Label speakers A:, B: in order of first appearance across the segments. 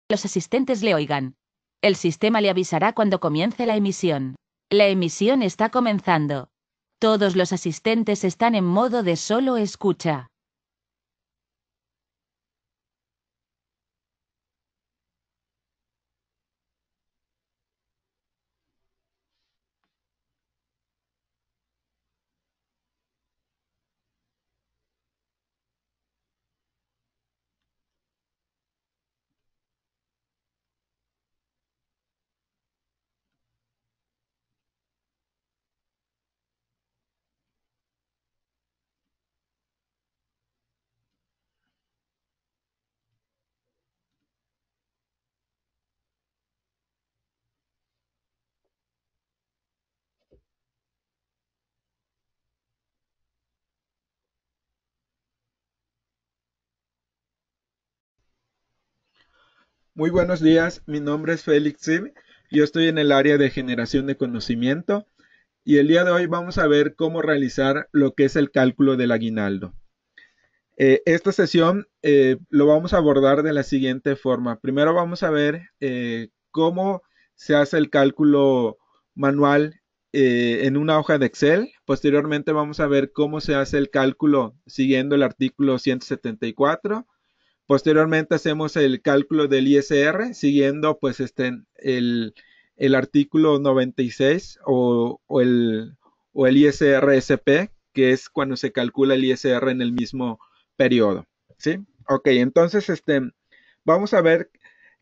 A: los asistentes le oigan. El sistema le avisará cuando comience la emisión. La emisión está comenzando. Todos los asistentes están en modo de solo escucha.
B: Muy buenos días, mi nombre es Félix Sim, yo estoy en el área de generación de conocimiento y el día de hoy vamos a ver cómo realizar lo que es el cálculo del aguinaldo. Esta sesión lo vamos a abordar de la siguiente forma. Primero vamos a ver cómo se hace el cálculo manual en una hoja de Excel. Posteriormente vamos a ver cómo se hace el cálculo siguiendo el artículo 174. Posteriormente hacemos el cálculo del ISR siguiendo pues el artículo 96 o el ISR-SP, que es cuando se calcula el ISR en el mismo periodo. ¿Sí? Ok, entonces vamos a ver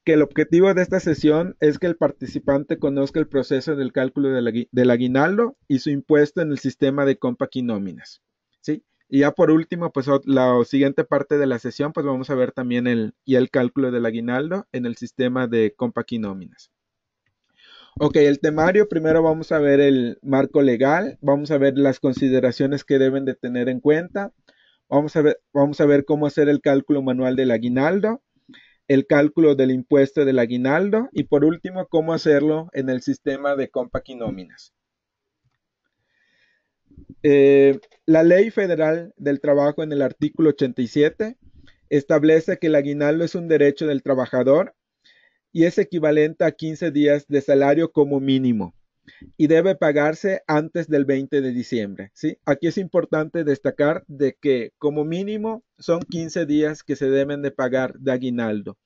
B: que el objetivo de esta sesión es que el participante conozca el proceso del cálculo del aguinaldo y su impuesto en el sistema de Compact y nóminas. ¿Sí? Y ya por último, pues la siguiente parte de la sesión, pues vamos a ver también el cálculo del aguinaldo en el sistema de Compact y nóminas. Ok, el temario, primero vamos a ver el marco legal, vamos a ver las consideraciones que deben de tener en cuenta, vamos a ver cómo hacer el cálculo manual del aguinaldo, el cálculo del impuesto del aguinaldo y por último, cómo hacerlo en el sistema de Compact y nóminas. La Ley Federal del Trabajo en el artículo 87 establece que el aguinaldo es un derecho del trabajador y es equivalente a 15 días de salario como mínimo y debe pagarse antes del 20 de diciembre. ¿Sí? Aquí es importante destacar de que como mínimo son 15 días que se deben de pagar de aguinaldo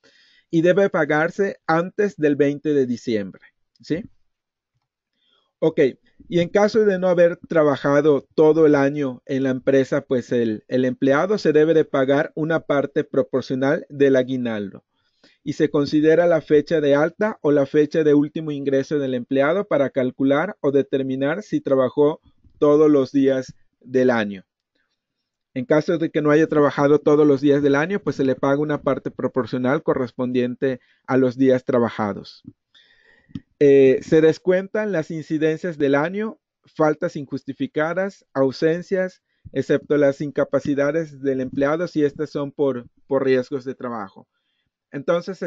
B: y debe pagarse antes del 20 de diciembre. ¿Sí? Ok, y en caso de no haber trabajado todo el año en la empresa, pues el empleado se debe de pagar una parte proporcional del aguinaldo y se considera la fecha de alta o la fecha de último ingreso del empleado para calcular o determinar si trabajó todos los días del año. En caso de que no haya trabajado todos los días del año, pues se le paga una parte proporcional correspondiente a los días trabajados. Se descuentan las incidencias del año, faltas injustificadas, ausencias, excepto las incapacidades del empleado si estas son por riesgos de trabajo. Entonces,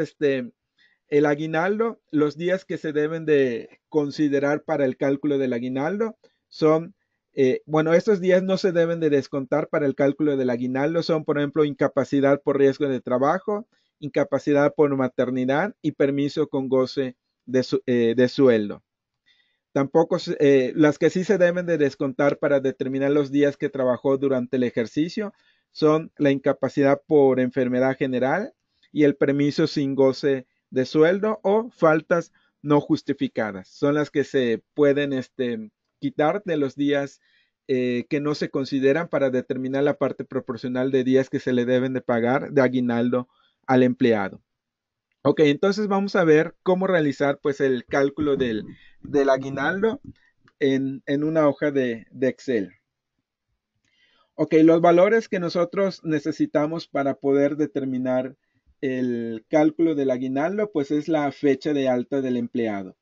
B: el aguinaldo, los días que se deben de considerar para el cálculo del aguinaldo son, bueno, estos días no se deben de descontar para el cálculo del aguinaldo, son, por ejemplo, incapacidad por riesgo de trabajo, incapacidad por maternidad y permiso con goce de sueldo. Tampoco, las que sí se deben de descontar para determinar los días que trabajó durante el ejercicio son la incapacidad por enfermedad general y el permiso sin goce de sueldo o faltas no justificadas. Son las que se pueden quitar de los días que no se consideran para determinar la parte proporcional de días que se le deben de pagar de aguinaldo al empleado. Ok, entonces vamos a ver cómo realizar pues el cálculo del aguinaldo en una hoja de Excel. Ok, los valores que nosotros necesitamos para poder determinar el cálculo del aguinaldo pues es la fecha de alta del empleado.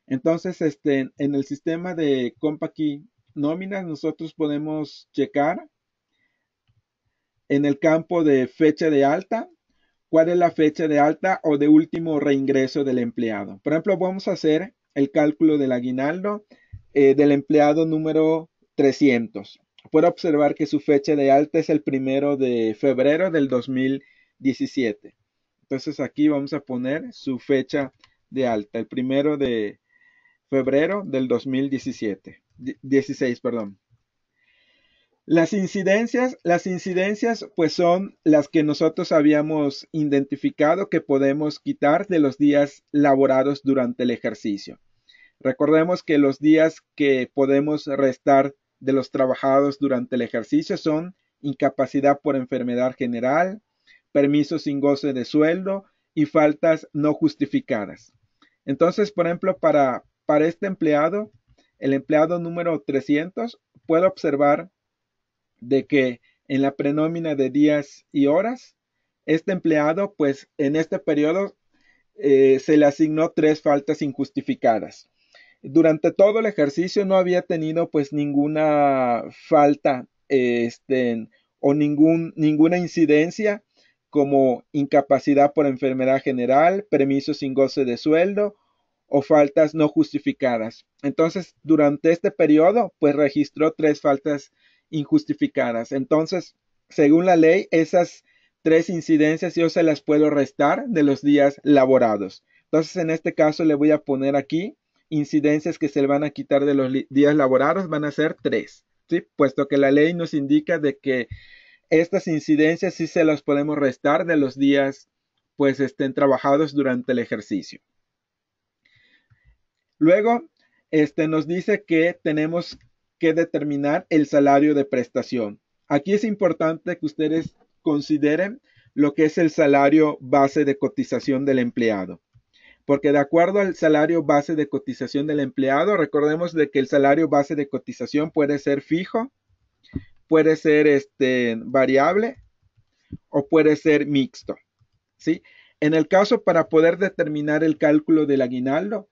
B: Entonces, en el sistema de Compact nóminas nosotros podemos checar en el campo de fecha de alta cuál es la fecha de alta o de último reingreso del empleado. Por ejemplo, vamos a hacer el cálculo del aguinaldo del empleado número 300. Puede observar que su fecha de alta es el 1 de febrero del 2017. Entonces aquí vamos a poner su fecha de alta, el 1 de febrero del 2017, 16, perdón. Las incidencias pues son las que nosotros habíamos identificado que podemos quitar de los días laborados durante el ejercicio. Recordemos que los días que podemos restar de los trabajados durante el ejercicio son incapacidad por enfermedad general, permiso sin goce de sueldo y faltas no justificadas. Entonces, por ejemplo, para este empleado, el empleado número 300, puedo observar de que en la prenómina de días y horas, este empleado, pues en este periodo se le asignó 3 faltas injustificadas. Durante todo el ejercicio no había tenido pues ninguna falta o ninguna incidencia como incapacidad por enfermedad general, permiso sin goce de sueldo o faltas no justificadas. Entonces, durante este periodo, pues registró 3 faltas injustificadas. Entonces, según la ley, esas 3 incidencias yo se las puedo restar de los días laborados. Entonces, en este caso le voy a poner aquí incidencias que se le van a quitar de los días laborados, van a ser 3, ¿sí? Puesto que la ley nos indica de que estas incidencias sí se las podemos restar de los días pues trabajados durante el ejercicio. Luego, nos dice que tenemos que determinar el salario de prestación. Aquí es importante que ustedes consideren lo que es el salario base de cotización del empleado. Porque de acuerdo al salario base de cotización del empleado, recordemos de que el salario base de cotización puede ser fijo, puede ser variable o puede ser mixto, ¿sí? En el caso para poder determinar el cálculo del aguinaldo,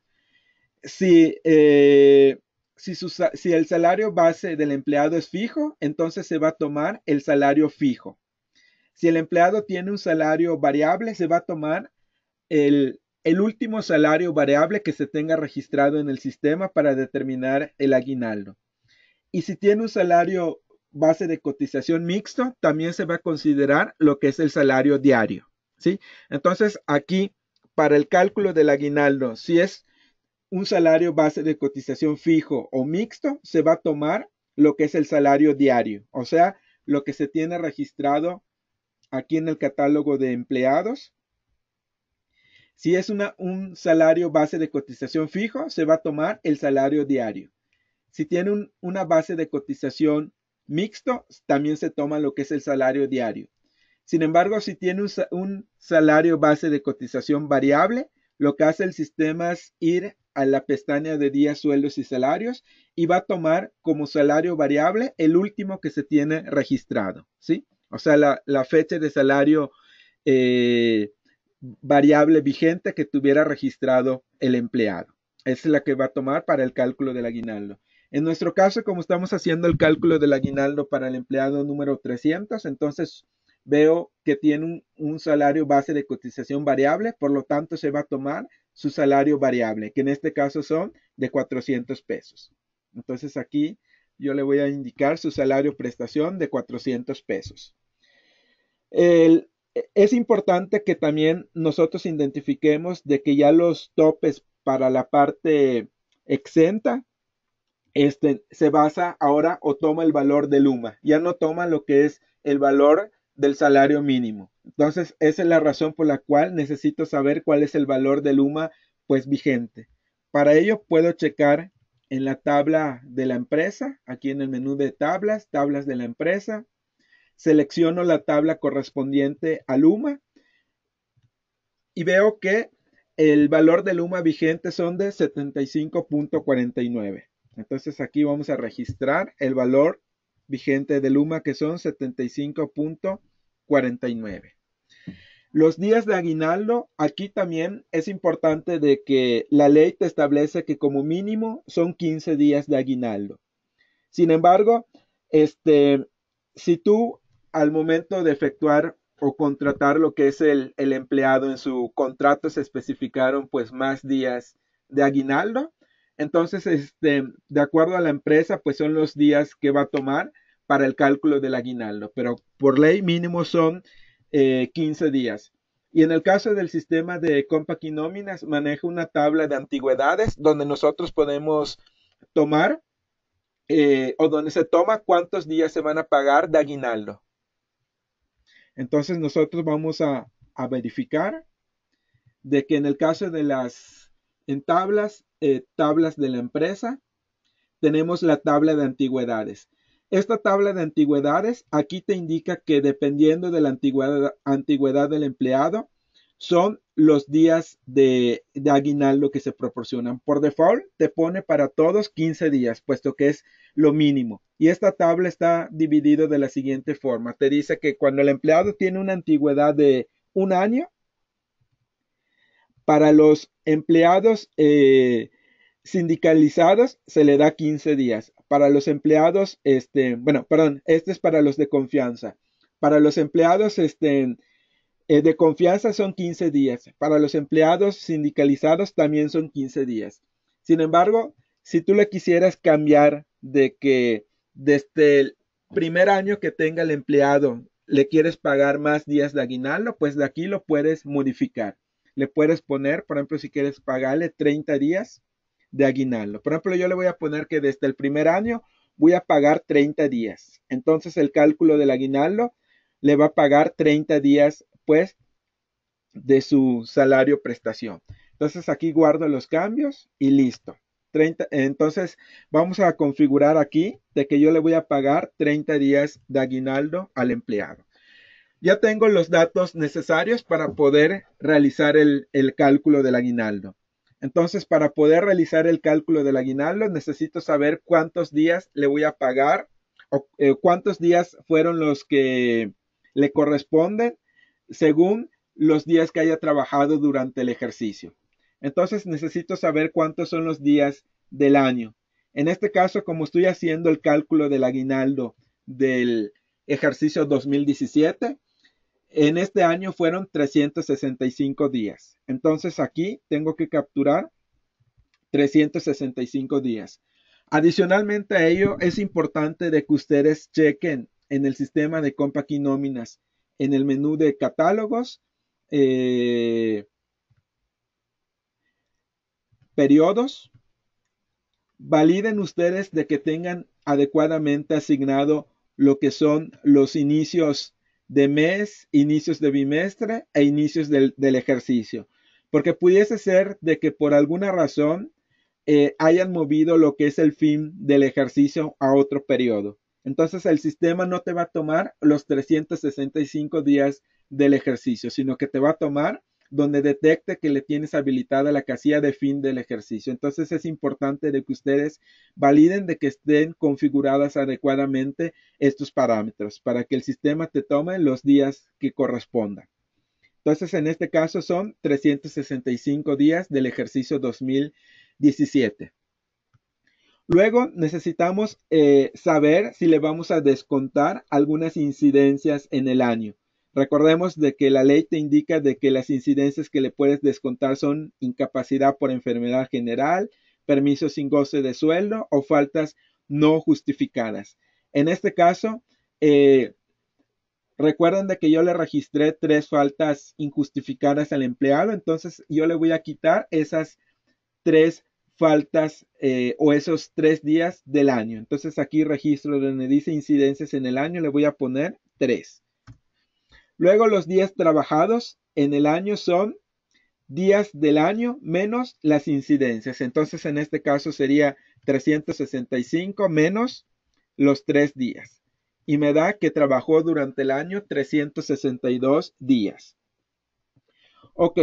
B: si el salario base del empleado es fijo, entonces se va a tomar el salario fijo. Si el empleado tiene un salario variable, se va a tomar el último salario variable que se tenga registrado en el sistema para determinar el aguinaldo. Y si tiene un salario base de cotización mixto, también se va a considerar lo que es el salario diario, ¿sí? Entonces, aquí, para el cálculo del aguinaldo, si es un salario base de cotización fijo o mixto, se va a tomar lo que es el salario diario, o sea, lo que se tiene registrado aquí en el catálogo de empleados. Si es un salario base de cotización fijo, se va a tomar el salario diario. Si tiene una base de cotización mixto, también se toma lo que es el salario diario. Sin embargo, si tiene un salario base de cotización variable, lo que hace el sistema es ir a la pestaña de días, sueldos y salarios y va a tomar como salario variable el último que se tiene registrado, ¿sí? O sea, la fecha de salario variable vigente que tuviera registrado el empleado. Esa es la que va a tomar para el cálculo del aguinaldo. En nuestro caso, como estamos haciendo el cálculo del aguinaldo para el empleado número 300, entonces veo que tiene un salario base de cotización variable, por lo tanto se va a tomar su salario variable, que en este caso son de 400 pesos. Entonces aquí yo le voy a indicar su salario prestación de 400 pesos. Es importante que también nosotros identifiquemos de que ya los topes para la parte exenta se basa ahora o toma el valor del UMA, ya no toma lo que es el valor del salario mínimo. Entonces, esa es la razón por la cual necesito saber cuál es el valor del UMA pues vigente. Para ello puedo checar en la tabla de la empresa, aquí en el menú de tablas, tablas de la empresa, selecciono la tabla correspondiente al UMA y veo que el valor del UMA vigente son de 75.49. Entonces aquí vamos a registrar el valor vigente del UMA que son 75.49. Los días de aguinaldo, aquí también es importante de que la ley te establece que como mínimo son 15 días de aguinaldo. Sin embargo, si tú al momento de efectuar o contratar lo que es el empleado en su contrato se especificaron pues más días de aguinaldo, entonces de acuerdo a la empresa pues son los días que va a tomar para el cálculo del aguinaldo, pero por ley mínimo son 15 días. Y en el caso del sistema de Compact y Nóminas, maneja una tabla de antigüedades donde nosotros podemos tomar o donde se toma cuántos días se van a pagar de aguinaldo. Entonces nosotros vamos a verificar de que en el caso de en tablas de la empresa, tenemos la tabla de antigüedades. Esta tabla de antigüedades aquí te indica que dependiendo de la antigüedad del empleado, son los días de aguinaldo que se proporcionan. Por default te pone para todos 15 días, puesto que es lo mínimo. Y esta tabla está dividida de la siguiente forma. Te dice que cuando el empleado tiene una antigüedad de un año, para los empleados sindicalizados se le da 15 días. Para los empleados, este es para los de confianza. Para los empleados de confianza son 15 días. Para los empleados sindicalizados también son 15 días. Sin embargo, si tú le quisieras cambiar de que desde el primer año que tenga el empleado le quieres pagar más días de aguinaldo, pues de aquí lo puedes modificar. Le puedes poner, por ejemplo, si quieres pagarle 30 días de aguinaldo. Por ejemplo, yo le voy a poner que desde el primer año voy a pagar 30 días. Entonces el cálculo del aguinaldo le va a pagar 30 días, pues, de su salario prestación. Entonces aquí guardo los cambios y listo. Entonces vamos a configurar aquí de que yo le voy a pagar 30 días de aguinaldo al empleado. Ya tengo los datos necesarios para poder realizar el cálculo del aguinaldo. Entonces, para poder realizar el cálculo del aguinaldo, necesito saber cuántos días le voy a pagar o cuántos días fueron los que le corresponden según los días que haya trabajado durante el ejercicio. Entonces, necesito saber cuántos son los días del año. En este caso, como estoy haciendo el cálculo del aguinaldo del ejercicio 2017, en este año fueron 365 días. Entonces aquí tengo que capturar 365 días. Adicionalmente a ello, es importante de que ustedes chequen en el sistema de Compact y Nóminas, en el menú de catálogos, periodos, validen ustedes de que tengan adecuadamente asignado lo que son los inicios de mes, inicios de bimestre e inicios del ejercicio. Porque pudiese ser de que por alguna razón hayan movido lo que es el fin del ejercicio a otro periodo. Entonces el sistema no te va a tomar los 365 días del ejercicio, sino que te va a tomar donde detecte que le tienes habilitada la casilla de fin del ejercicio. Entonces es importante de que ustedes validen de que estén configuradas adecuadamente estos parámetros para que el sistema te tome los días que correspondan. Entonces en este caso son 365 días del ejercicio 2017. Luego necesitamos saber si le vamos a descontar algunas incidencias en el año. Recordemos de que la ley te indica de que las incidencias que le puedes descontar son incapacidad por enfermedad general, permiso sin goce de sueldo o faltas no justificadas. En este caso, recuerden de que yo le registré 3 faltas injustificadas al empleado, entonces yo le voy a quitar esas 3 faltas o esos 3 días del año. Entonces aquí registro donde dice incidencias en el año, le voy a poner 3. Luego los días trabajados en el año son días del año menos las incidencias. Entonces en este caso sería 365 menos los 3 días. Y me da que trabajó durante el año 362 días. Ok.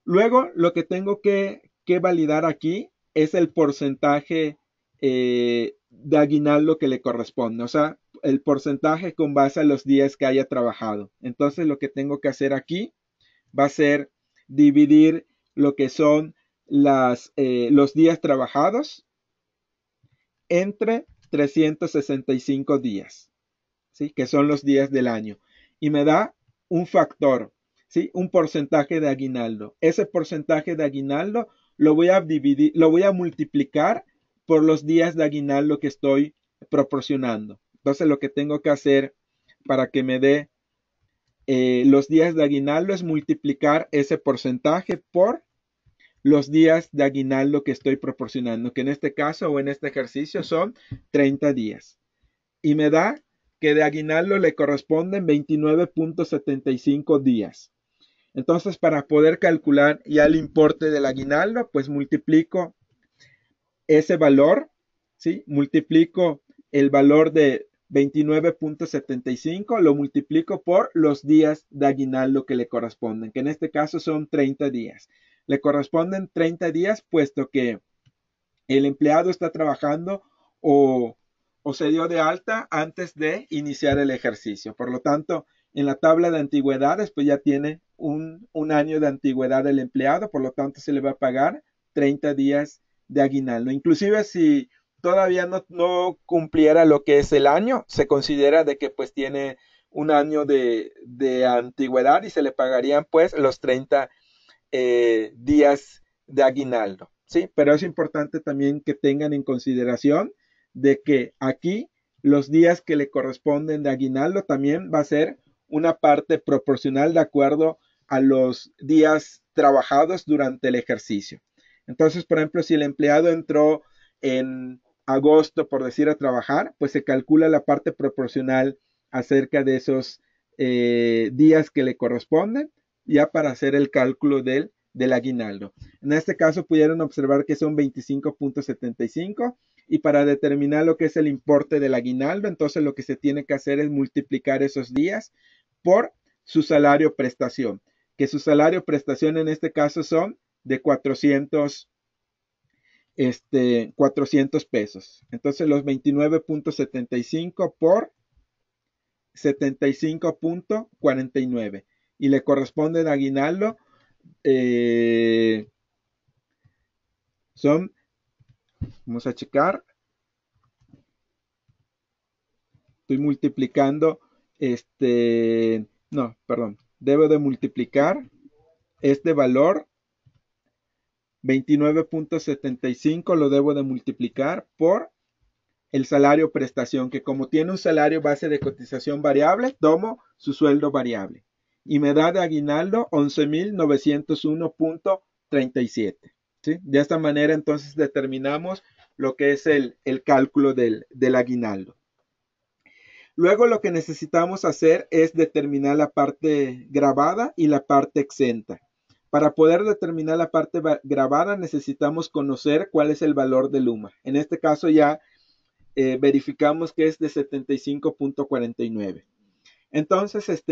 B: Luego lo que tengo que validar aquí es el porcentaje de aguinaldo que le corresponde. O sea, el porcentaje con base a los días que haya trabajado. Entonces lo que tengo que hacer aquí va a ser dividir lo que son los días trabajados entre 365 días, ¿sí? Que son los días del año. Y me da un factor, ¿sí? Un porcentaje de aguinaldo. Ese porcentaje de aguinaldo lo voy a dividir, lo voy a multiplicar por los días de aguinaldo que estoy proporcionando. Entonces lo que tengo que hacer para que me dé los días de aguinaldo es multiplicar ese porcentaje por los días de aguinaldo que estoy proporcionando, que en este caso o en este ejercicio son 30 días. Y me da que de aguinaldo le corresponden 29.75 días. Entonces, para poder calcular ya el importe del aguinaldo, pues multiplico ese valor, ¿sí? Multiplico el valor de 29.75, lo multiplico por los días de aguinaldo que le corresponden, que en este caso son 30 días. Le corresponden 30 días puesto que el empleado está trabajando o, o se dio de alta antes de iniciar el ejercicio. Por lo tanto, en la tabla de antigüedades, pues ya tiene un año de antigüedad el empleado, por lo tanto se le va a pagar 30 días de aguinaldo. Inclusive si todavía no cumpliera lo que es el año, se considera de que pues tiene un año de antigüedad y se le pagarían pues los 30 días de aguinaldo, ¿sí? Pero es importante también que tengan en consideración de que aquí los días que le corresponden de aguinaldo también va a ser una parte proporcional de acuerdo a los días trabajados durante el ejercicio. Entonces, por ejemplo, si el empleado entró en agosto, por decir, a trabajar, pues se calcula la parte proporcional acerca de esos días que le corresponden ya para hacer el cálculo del aguinaldo. En este caso pudieron observar que son 25.75 y para determinar lo que es el importe del aguinaldo, entonces lo que se tiene que hacer es multiplicar esos días por su salario prestación, que su salario prestación en este caso son de 400 pesos. Entonces los 29.75 por 75.49 y le corresponde de aguinaldo son, vamos a checar, estoy multiplicando, no, perdón, debo de multiplicar este valor 29.75 lo debo de multiplicar por el salario prestación, que como tiene un salario base de cotización variable, tomo su sueldo variable. Y me da de aguinaldo 11.901.37. ¿Sí? De esta manera entonces determinamos lo que es el cálculo del aguinaldo. Luego lo que necesitamos hacer es determinar la parte grabada y la parte exenta. Para poder determinar la parte grabada necesitamos conocer cuál es el valor de Luma. En este caso ya verificamos que es de 75.49. Entonces,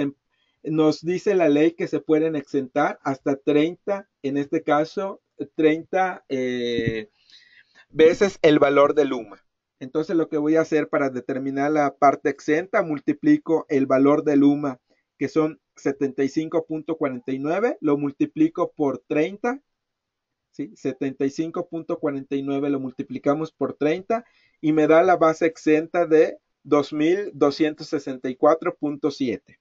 B: nos dice la ley que se pueden exentar hasta 30, en este caso, 30 veces el valor de Luma. Entonces, lo que voy a hacer para determinar la parte exenta, multiplico el valor de Luma, que son 75.49, lo multiplico por 30, ¿sí? 75.49 lo multiplicamos por 30 y me da la base exenta de 2.264.7.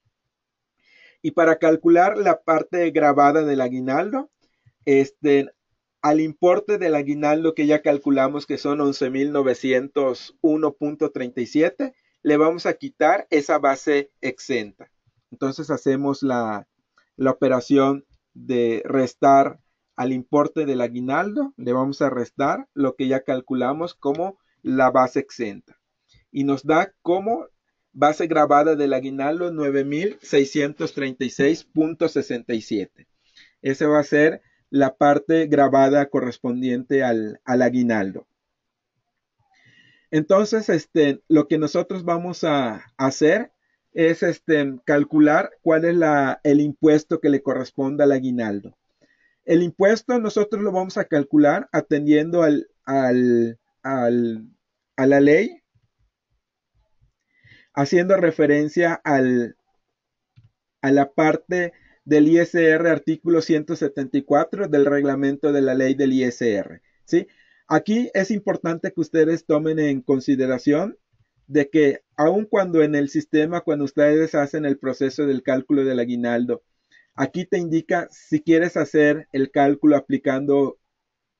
B: Y para calcular la parte grabada del aguinaldo, al importe del aguinaldo que ya calculamos que son 11.901.37, le vamos a quitar esa base exenta. Entonces hacemos la operación de restar al importe del aguinaldo, le vamos a restar lo que ya calculamos como la base exenta. Y nos da como base grabada del aguinaldo 9.636.67. Ese va a ser la parte grabada correspondiente al aguinaldo. Entonces, lo que nosotros vamos a hacer es calcular cuál es el impuesto que le corresponde al aguinaldo. El impuesto nosotros lo vamos a calcular atendiendo a la ley, haciendo referencia a la parte del ISR artículo 174 del reglamento de la ley del ISR. ¿Sí? Aquí es importante que ustedes tomen en consideración de que aun cuando en el sistema, cuando ustedes hacen el proceso del cálculo del aguinaldo, aquí te indica si quieres hacer el cálculo aplicando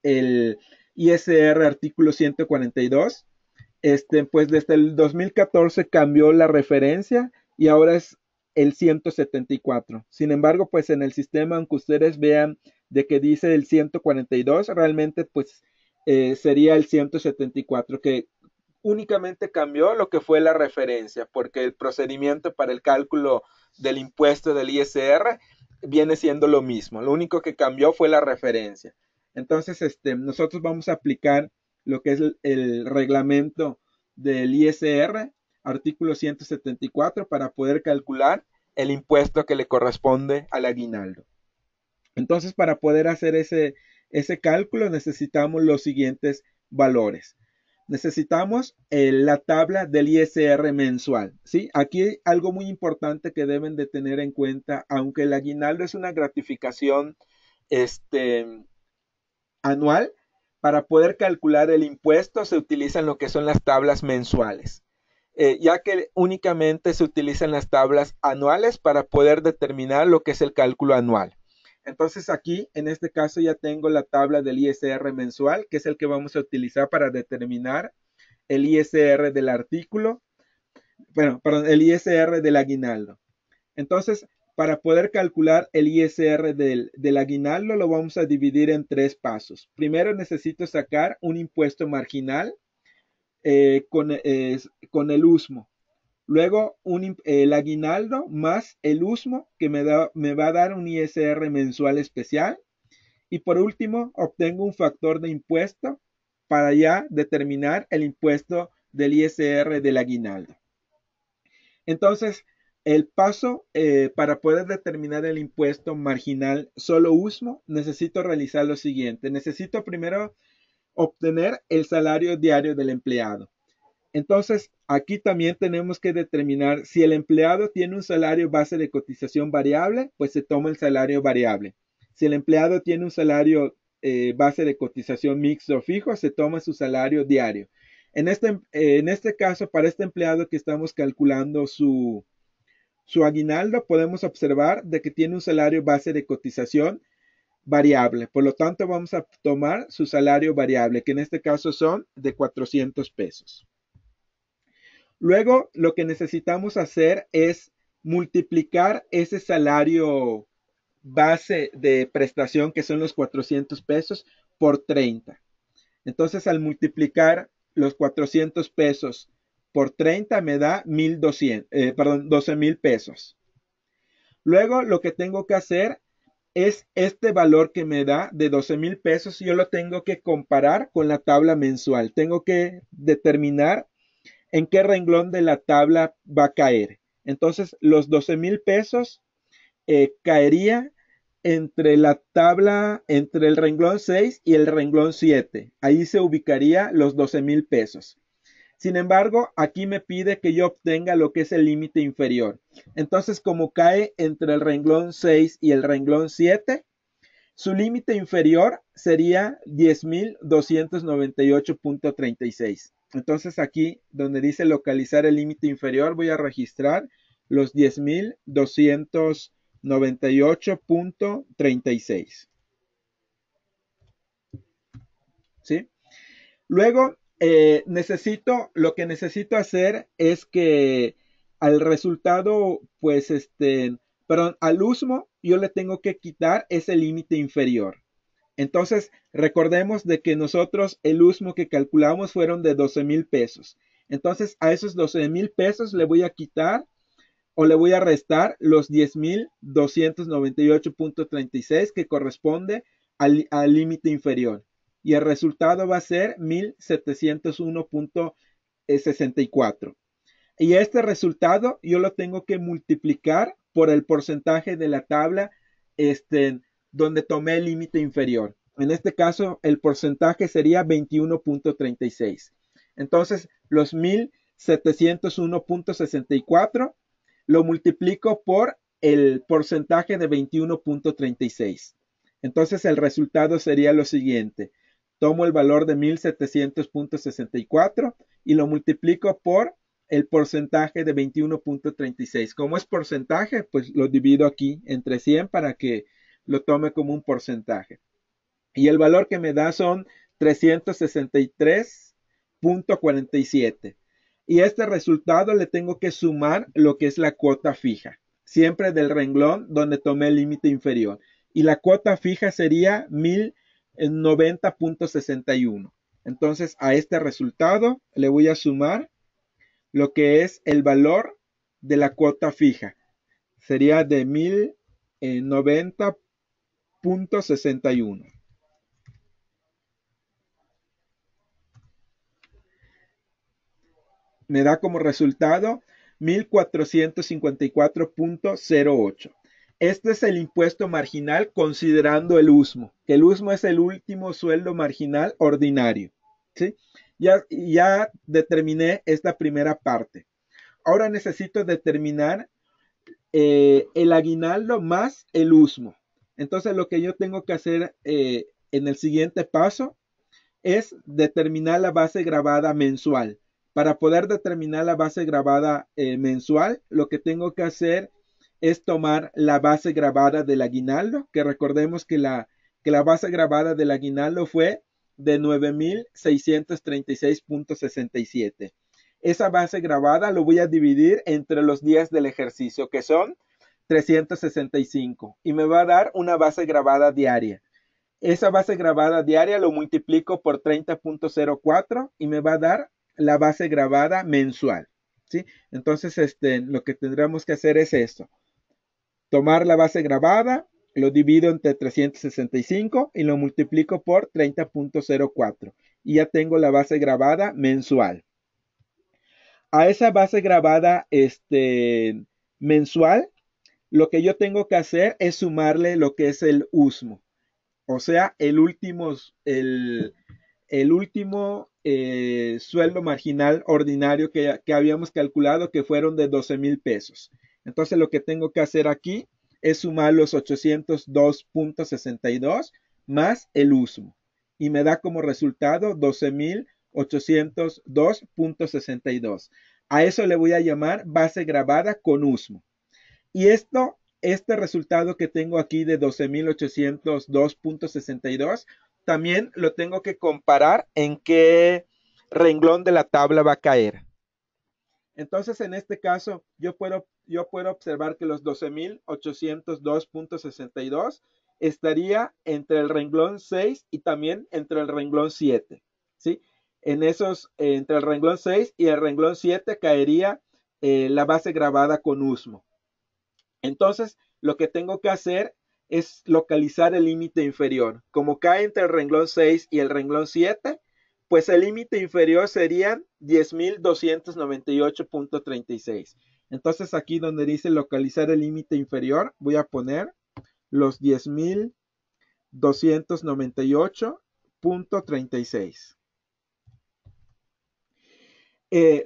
B: el ISR artículo 142, pues desde el 2014 cambió la referencia y ahora es el 174. Sin embargo, pues en el sistema, aunque ustedes vean de que dice el 142, realmente pues sería el 174, que únicamente cambió lo que fue la referencia, porque el procedimiento para el cálculo del impuesto del ISR viene siendo lo mismo. Lo único que cambió fue la referencia. Entonces, nosotros vamos a aplicar lo que es el reglamento del ISR, artículo 174, para poder calcular el impuesto que le corresponde al aguinaldo. Entonces, para poder hacer ese cálculo necesitamos los siguientes valores. Necesitamos la tabla del ISR mensual, ¿sí? Aquí hay algo muy importante que deben de tener en cuenta, aunque el aguinaldo es una gratificación anual, para poder calcular el impuesto se utilizan lo que son las tablas mensuales, ya que únicamente se utilizan las tablas anuales para poder determinar lo que es el cálculo anual. Entonces aquí, en este caso, ya tengo la tabla del ISR mensual, que es el que vamos a utilizar para determinar el ISR del artículo, bueno, perdón, el ISR del aguinaldo. Entonces, para poder calcular el ISR del aguinaldo, lo vamos a dividir en 3 pasos. Primero necesito sacar un impuesto marginal con el USMO. Luego el aguinaldo más el USMO, que me va a dar un ISR mensual especial. Y por último, obtengo un factor de impuesto para ya determinar el impuesto del ISR del aguinaldo. Entonces, el paso para poder determinar el impuesto marginal solo USMO, necesito realizar lo siguiente. Necesito primero obtener el salario diario del empleado. Entonces, aquí también tenemos que determinar si el empleado tiene un salario base de cotización variable, pues se toma el salario variable. Si el empleado tiene un salario base de cotización mixto o fijo, se toma su salario diario. En este caso, para este empleado que estamos calculando su aguinaldo, podemos observar de que tiene un salario base de cotización variable. Por lo tanto, vamos a tomar su salario variable, que en este caso son de 400 pesos. Luego, lo que necesitamos hacer es multiplicar ese salario base de prestación, que son los 400 pesos, por 30. Entonces, al multiplicar los 400 pesos por 30 me da 12,000 pesos. Luego, lo que tengo que hacer es este valor que me da de 12,000 pesos, yo lo tengo que comparar con la tabla mensual. Tengo que determinar en qué renglón de la tabla va a caer. Entonces, los 12,000 pesos caería entre la tabla, entre el renglón 6 y el renglón 7. Ahí se ubicaría los 12,000 pesos. Sin embargo, aquí me pide que yo obtenga lo que es el límite inferior. Entonces, como cae entre el renglón 6 y el renglón 7, su límite inferior sería 10,298.36. Entonces aquí donde dice localizar el límite inferior voy a registrar los 10,298.36. ¿Sí? Luego lo que necesito hacer es que al resultado, pues al USMO yo le tengo que quitar ese límite inferior. Entonces, recordemos de que nosotros el USMO que calculamos fueron de 12,000 pesos. Entonces, a esos 12,000 pesos le voy a quitar o le voy a restar los 10,298.36 que corresponde al límite inferior. Y el resultado va a ser 1,701.64. Y este resultado yo lo tengo que multiplicar por el porcentaje de la tabla donde tomé el límite inferior. En este caso, el porcentaje sería 21.36. Entonces, los 1,701.64 lo multiplico por el porcentaje de 21.36. Entonces, el resultado sería lo siguiente. Tomo el valor de 1,700.64 y lo multiplico por el porcentaje de 21.36. Como es porcentaje, pues lo divido aquí entre 100 para que lo tome como un porcentaje. Y el valor que me da son 363.47. Y este resultado le tengo que sumar lo que es la cuota fija. siempre del renglón donde tomé el límite inferior. Y la cuota fija sería 1090.61. Entonces a este resultado le voy a sumar lo que es el valor de la cuota fija. Sería de 1090.61. Me da como resultado 1454.08. Este es el impuesto marginal considerando el USMO, que el USMO es el último sueldo marginal ordinario. ¿Sí? Ya determiné esta primera parte. Ahora necesito determinar el aguinaldo más el USMO. Entonces lo que yo tengo que hacer en el siguiente paso es determinar la base gravada mensual. Para poder determinar la base gravada mensual, lo que tengo que hacer es tomar la base gravada del aguinaldo, que recordemos que la base gravada del aguinaldo fue de 9,636.67. Esa base gravada lo voy a dividir entre los días del ejercicio, que son 365, y me va a dar una base gravada diaria. Esa base gravada diaria lo multiplico por 30.04 y me va a dar la base gravada mensual. ¿Sí? Entonces, lo que tendremos que hacer es esto. Tomar la base gravada, lo divido entre 365 y lo multiplico por 30.04. Y ya tengo la base gravada mensual. A esa base gravada mensual, lo que yo tengo que hacer es sumarle lo que es el USMO. O sea, el último sueldo marginal ordinario que habíamos calculado, que fueron de 12,000 pesos. Entonces lo que tengo que hacer aquí es sumar los 802.62 más el USMO. Y me da como resultado 12,802.62. A eso le voy a llamar base gravada con USMO. Y este resultado que tengo aquí de 12,802.62, también lo tengo que comparar en qué renglón de la tabla va a caer. Entonces, en este caso, yo puedo observar que los 12,802.62 estaría entre el renglón 6 y también entre el renglón 7. ¿Sí? Entre el renglón 6 y el renglón 7 caería la base gravada con USMO. Entonces, lo que tengo que hacer es localizar el límite inferior. Como cae entre el renglón 6 y el renglón 7, pues el límite inferior serían 10,298.36. Entonces, aquí donde dice localizar el límite inferior, voy a poner los 10,298.36.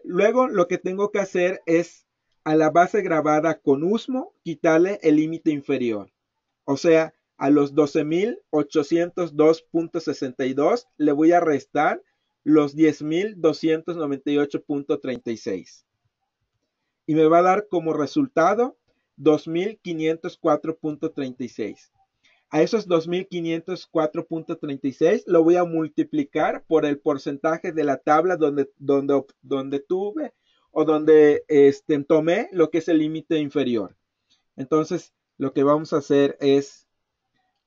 B: Luego, lo que tengo que hacer es a la base gravada con USMO, quitarle el límite inferior. O sea, a los 12,802.62 le voy a restar los 10,298.36. Y me va a dar como resultado 2,504.36. A esos 2,504.36 lo voy a multiplicar por el porcentaje de la tabla donde tuve o donde tomé lo que es el límite inferior. Entonces, lo que vamos a hacer es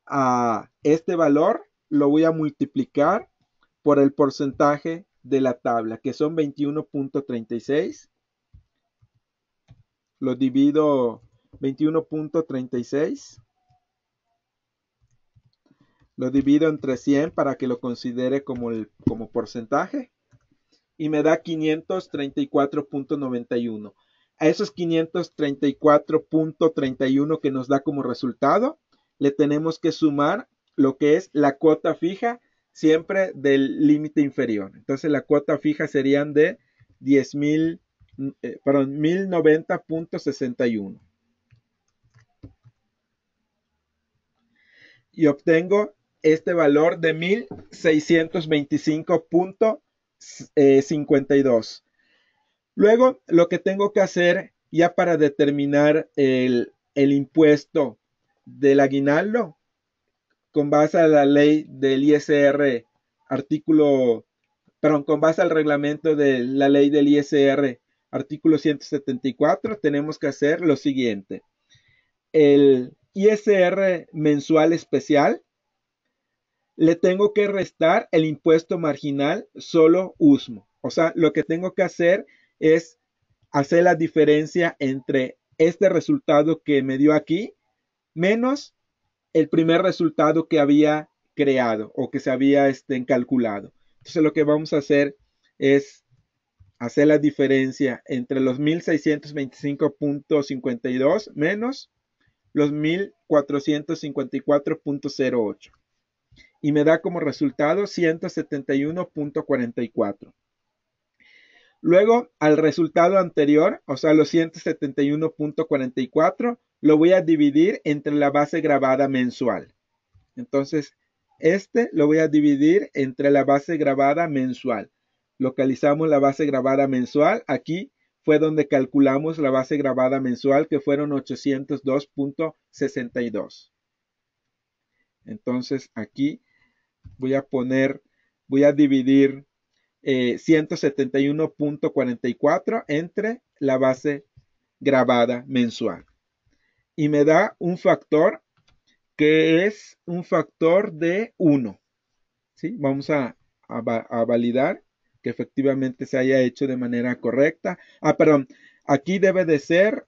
B: a este valor lo voy a multiplicar por el porcentaje de la tabla, que son 21.36. Lo divido 21.36. Lo divido entre 100 para que lo considere como porcentaje. Y me da 534.91. A esos 534.31 que nos da como resultado, le tenemos que sumar lo que es la cuota fija siempre del límite inferior. Entonces la cuota fija serían de 1090.61. Y obtengo este valor de 1,625.52. Luego, lo que tengo que hacer ya para determinar el impuesto del aguinaldo, con base a la ley del ISR, con base al reglamento de la ley del ISR, artículo 174, tenemos que hacer lo siguiente. el ISR mensual especial, le tengo que restar el impuesto marginal solo USMO. O sea, lo que tengo que hacer es hacer la diferencia entre este resultado que me dio aquí menos el primer resultado que había creado o que se había calculado. Entonces lo que vamos a hacer es hacer la diferencia entre los 1625.52 menos los 1454.08 y me da como resultado 171.44. Luego, al resultado anterior, o sea, los 171.44, lo voy a dividir entre la base grabada mensual. Entonces, lo voy a dividir entre la base grabada mensual. Localizamos la base grabada mensual. Aquí fue donde calculamos la base grabada mensual, que fueron 802.62. Entonces, aquí voy a dividir 171.44 entre la base grabada mensual. Y me da un factor que es un factor de 1. ¿Sí? Vamos a validar que efectivamente se haya hecho de manera correcta. Perdón, aquí debe de ser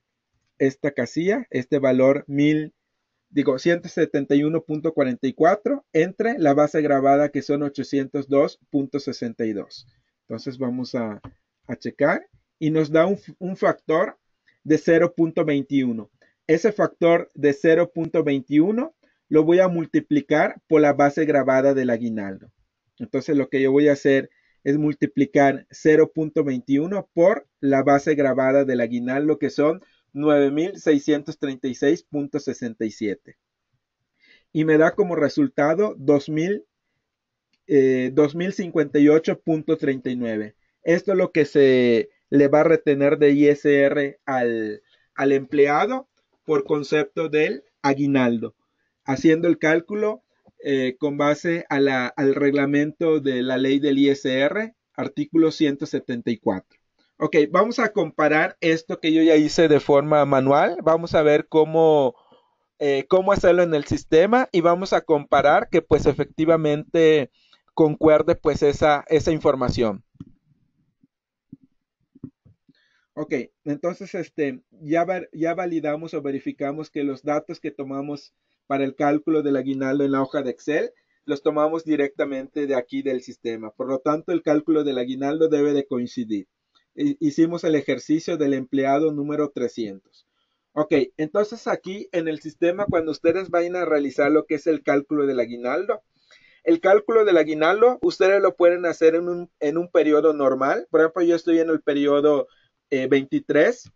B: esta casilla, este valor 171.44 entre la base grabada que son 802.62. Entonces vamos a checar y nos da un factor de 0.21. Ese factor de 0.21 lo voy a multiplicar por la base grabada del aguinaldo. Entonces lo que yo voy a hacer es multiplicar 0.21 por la base grabada del aguinaldo, que son 9,636.67. Y me da como resultado 2,058.39. Esto es lo que se le va a retener de ISR al empleado por concepto del aguinaldo, haciendo el cálculo con base al reglamento de la ley del ISR, artículo 174. Ok, vamos a comparar esto que yo ya hice de forma manual. Vamos a ver cómo hacerlo en el sistema y vamos a comparar que pues efectivamente concuerde pues esa información. Ok, entonces ya validamos o verificamos que los datos que tomamos para el cálculo del aguinaldo en la hoja de Excel los tomamos directamente de aquí del sistema. Por lo tanto, el cálculo del aguinaldo debe de coincidir. Hicimos el ejercicio del empleado número 300. Ok, entonces aquí en el sistema, cuando ustedes vayan a realizar lo que es el cálculo del aguinaldo, ustedes lo pueden hacer en un periodo normal. Por ejemplo, yo estoy en el periodo 23,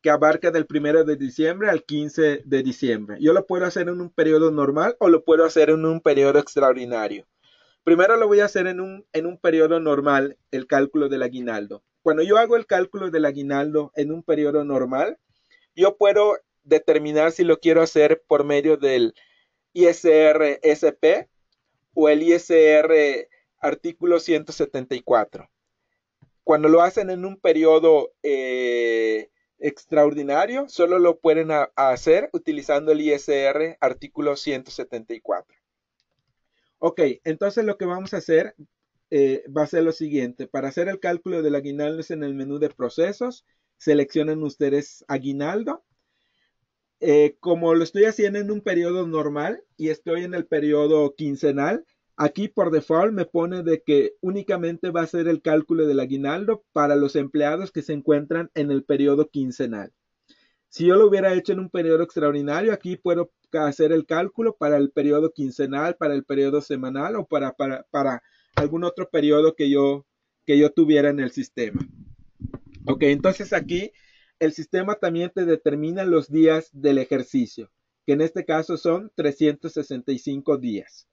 B: que abarca del 1 de diciembre al 15 de diciembre. Yo lo puedo hacer en un periodo normal o lo puedo hacer en un periodo extraordinario. Primero lo voy a hacer en un periodo normal, el cálculo del aguinaldo. Cuando yo hago el cálculo del aguinaldo en un periodo normal, yo puedo determinar si lo quiero hacer por medio del ISR SP o el ISR artículo 174. Cuando lo hacen en un periodo extraordinario, solo lo pueden hacer utilizando el ISR artículo 174. Ok, entonces lo que vamos a hacer va a ser lo siguiente. Para hacer el cálculo del aguinaldo en el menú de procesos, seleccionan ustedes aguinaldo. Como lo estoy haciendo en un periodo normal y estoy en el periodo quincenal, aquí por default me pone de que únicamente va a ser el cálculo del aguinaldo para los empleados que se encuentran en el periodo quincenal. Si yo lo hubiera hecho en un periodo extraordinario, aquí puedo hacer el cálculo para el periodo quincenal, para el periodo semanal o para algún otro periodo que yo tuviera en el sistema. Ok, entonces aquí el sistema también te determina los días del ejercicio, que en este caso son 365 días.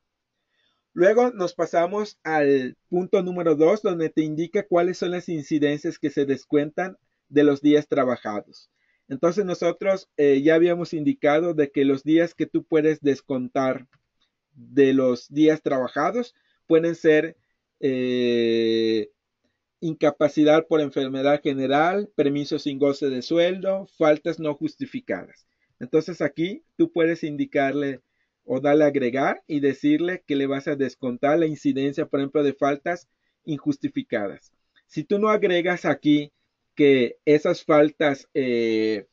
B: Luego nos pasamos al punto número 2, donde te indica cuáles son las incidencias que se descuentan de los días trabajados. Entonces nosotros ya habíamos indicado de que los días que tú puedes descontar de los días trabajados pueden ser incapacidad por enfermedad general, permiso sin goce de sueldo, faltas no justificadas. Entonces aquí tú puedes indicarle o darle a agregar y decirle que le vas a descontar la incidencia, por ejemplo, de faltas injustificadas. Si tú no agregas aquí que esas faltas se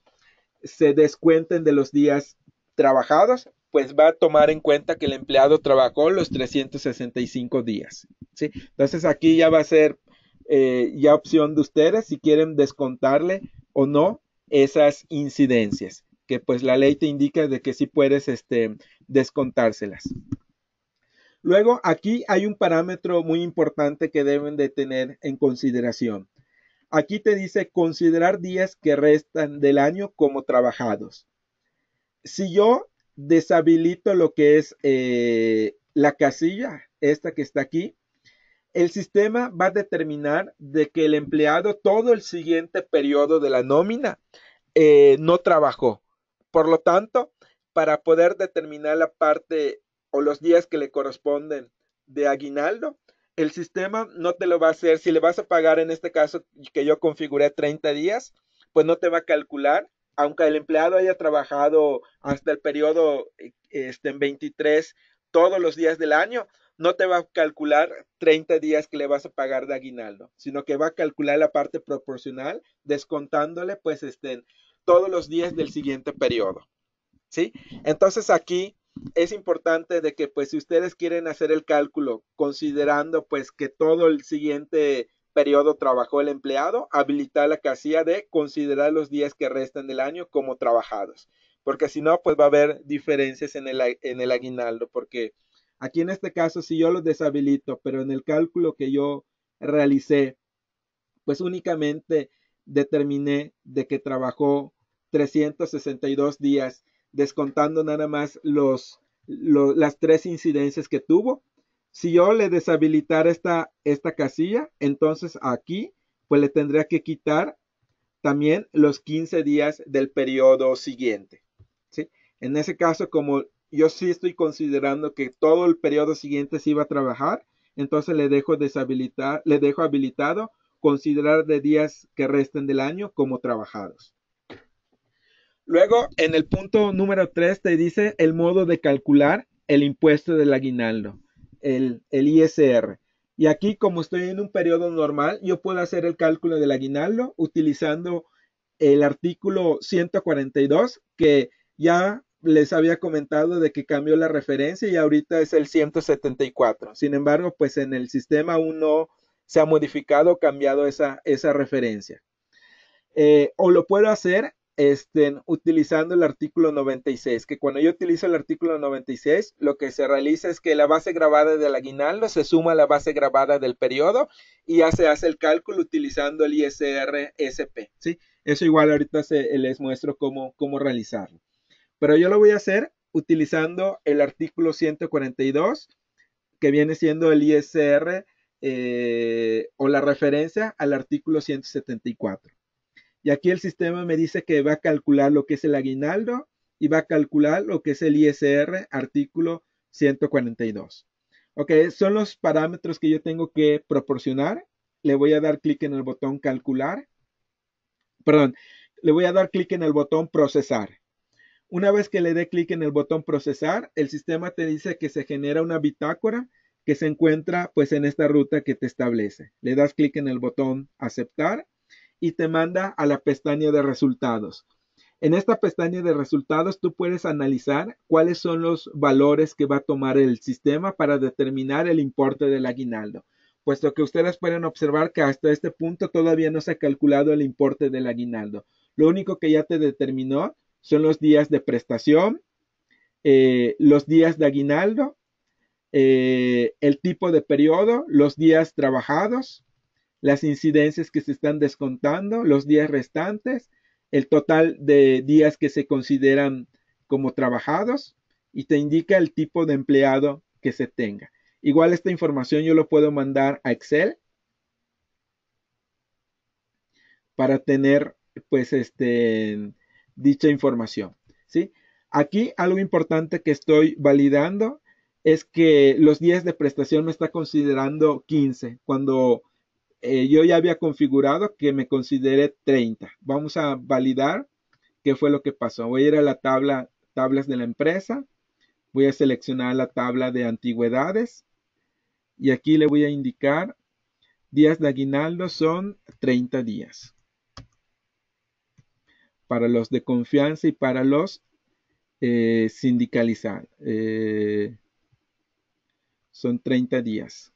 B: descuenten de los días trabajados, pues va a tomar en cuenta que el empleado trabajó los 365 días. ¿Sí? Entonces aquí ya va a ser ya opción de ustedes si quieren descontarle o no esas incidencias, que pues la ley te indica de que sí puedes descontárselas. Luego aquí hay un parámetro muy importante que deben de tener en consideración. Aquí te dice considerar días que restan del año como trabajados. Si yo deshabilito lo que es la casilla, esta que está aquí, el sistema va a determinar de que el empleado todo el siguiente periodo de la nómina no trabajó. Por lo tanto, para poder determinar la parte o los días que le corresponden de aguinaldo, el sistema no te lo va a hacer. Si le vas a pagar en este caso que yo configuré 30 días, pues no te va a calcular, aunque el empleado haya trabajado hasta el periodo en 23 todos los días del año, no te va a calcular 30 días que le vas a pagar de aguinaldo, sino que va a calcular la parte proporcional, descontándole pues todos los días del siguiente periodo. ¿Sí? Entonces aquí es importante de que pues si ustedes quieren hacer el cálculo considerando pues que todo el siguiente periodo trabajó el empleado, habilitar la casilla de considerar los días que restan del año como trabajados, porque si no pues va a haber diferencias en el aguinaldo, porque aquí en este caso si yo lo deshabilito, pero en el cálculo que yo realicé pues únicamente determiné de que trabajó 362 días, descontando nada más las tres incidencias que tuvo. Si yo le deshabilitara esta casilla, entonces aquí pues le tendría que quitar también los 15 días del periodo siguiente. ¿Sí? En ese caso, como yo sí estoy considerando que todo el periodo siguiente se iba a trabajar, entonces le dejo habilitado considerar de días que resten del año como trabajados. Luego, en el punto número 3 te dice el modo de calcular el impuesto del aguinaldo, el ISR. Y aquí, como estoy en un periodo normal, yo puedo hacer el cálculo del aguinaldo utilizando el artículo 142, que ya les había comentado de que cambió la referencia y ahorita es el 174. Sin embargo, pues en el sistema aún no se ha modificado o cambiado esa referencia. O lo puedo hacer utilizando el artículo 96, que cuando yo utilizo el artículo 96, lo que se realiza es que la base grabada del aguinaldo se suma a la base grabada del periodo y ya se hace el cálculo utilizando el ISR-SP, ¿sí? Eso igual ahorita les muestro cómo realizarlo. Pero yo lo voy a hacer utilizando el artículo 142, que viene siendo el ISR o la referencia al artículo 174. Y aquí el sistema me dice que va a calcular lo que es el aguinaldo y va a calcular lo que es el ISR, artículo 142. Ok, son los parámetros que yo tengo que proporcionar. Le voy a dar clic en el botón calcular. Perdón, le voy a dar clic en el botón procesar. Una vez que le dé clic en el botón procesar, el sistema te dice que se genera una bitácora que se encuentra pues en esta ruta que te establece. Le das clic en el botón aceptar y te manda a la pestaña de resultados. En esta pestaña de resultados tú puedes analizar cuáles son los valores que va a tomar el sistema para determinar el importe del aguinaldo, puesto que ustedes pueden observar que hasta este punto todavía no se ha calculado el importe del aguinaldo. Lo único que ya te determinó son los días de prestación, los días de aguinaldo, el tipo de periodo, los días trabajados, las incidencias que se están descontando, los días restantes, el total de días que se consideran como trabajados y te indica el tipo de empleado que se tenga. Igual esta información yo lo puedo mandar a Excel para tener pues dicha información, ¿sí? Aquí algo importante que estoy validando es que los días de prestación me está considerando 15 cuando yo ya había configurado que me considere 30. Vamos a validar qué fue lo que pasó. Voy a ir a la tablas de la empresa. Voy a seleccionar la tabla de antigüedades. Y aquí le voy a indicar días de aguinaldo son 30 días. Para los de confianza y para los sindicalizados. Son 30 días.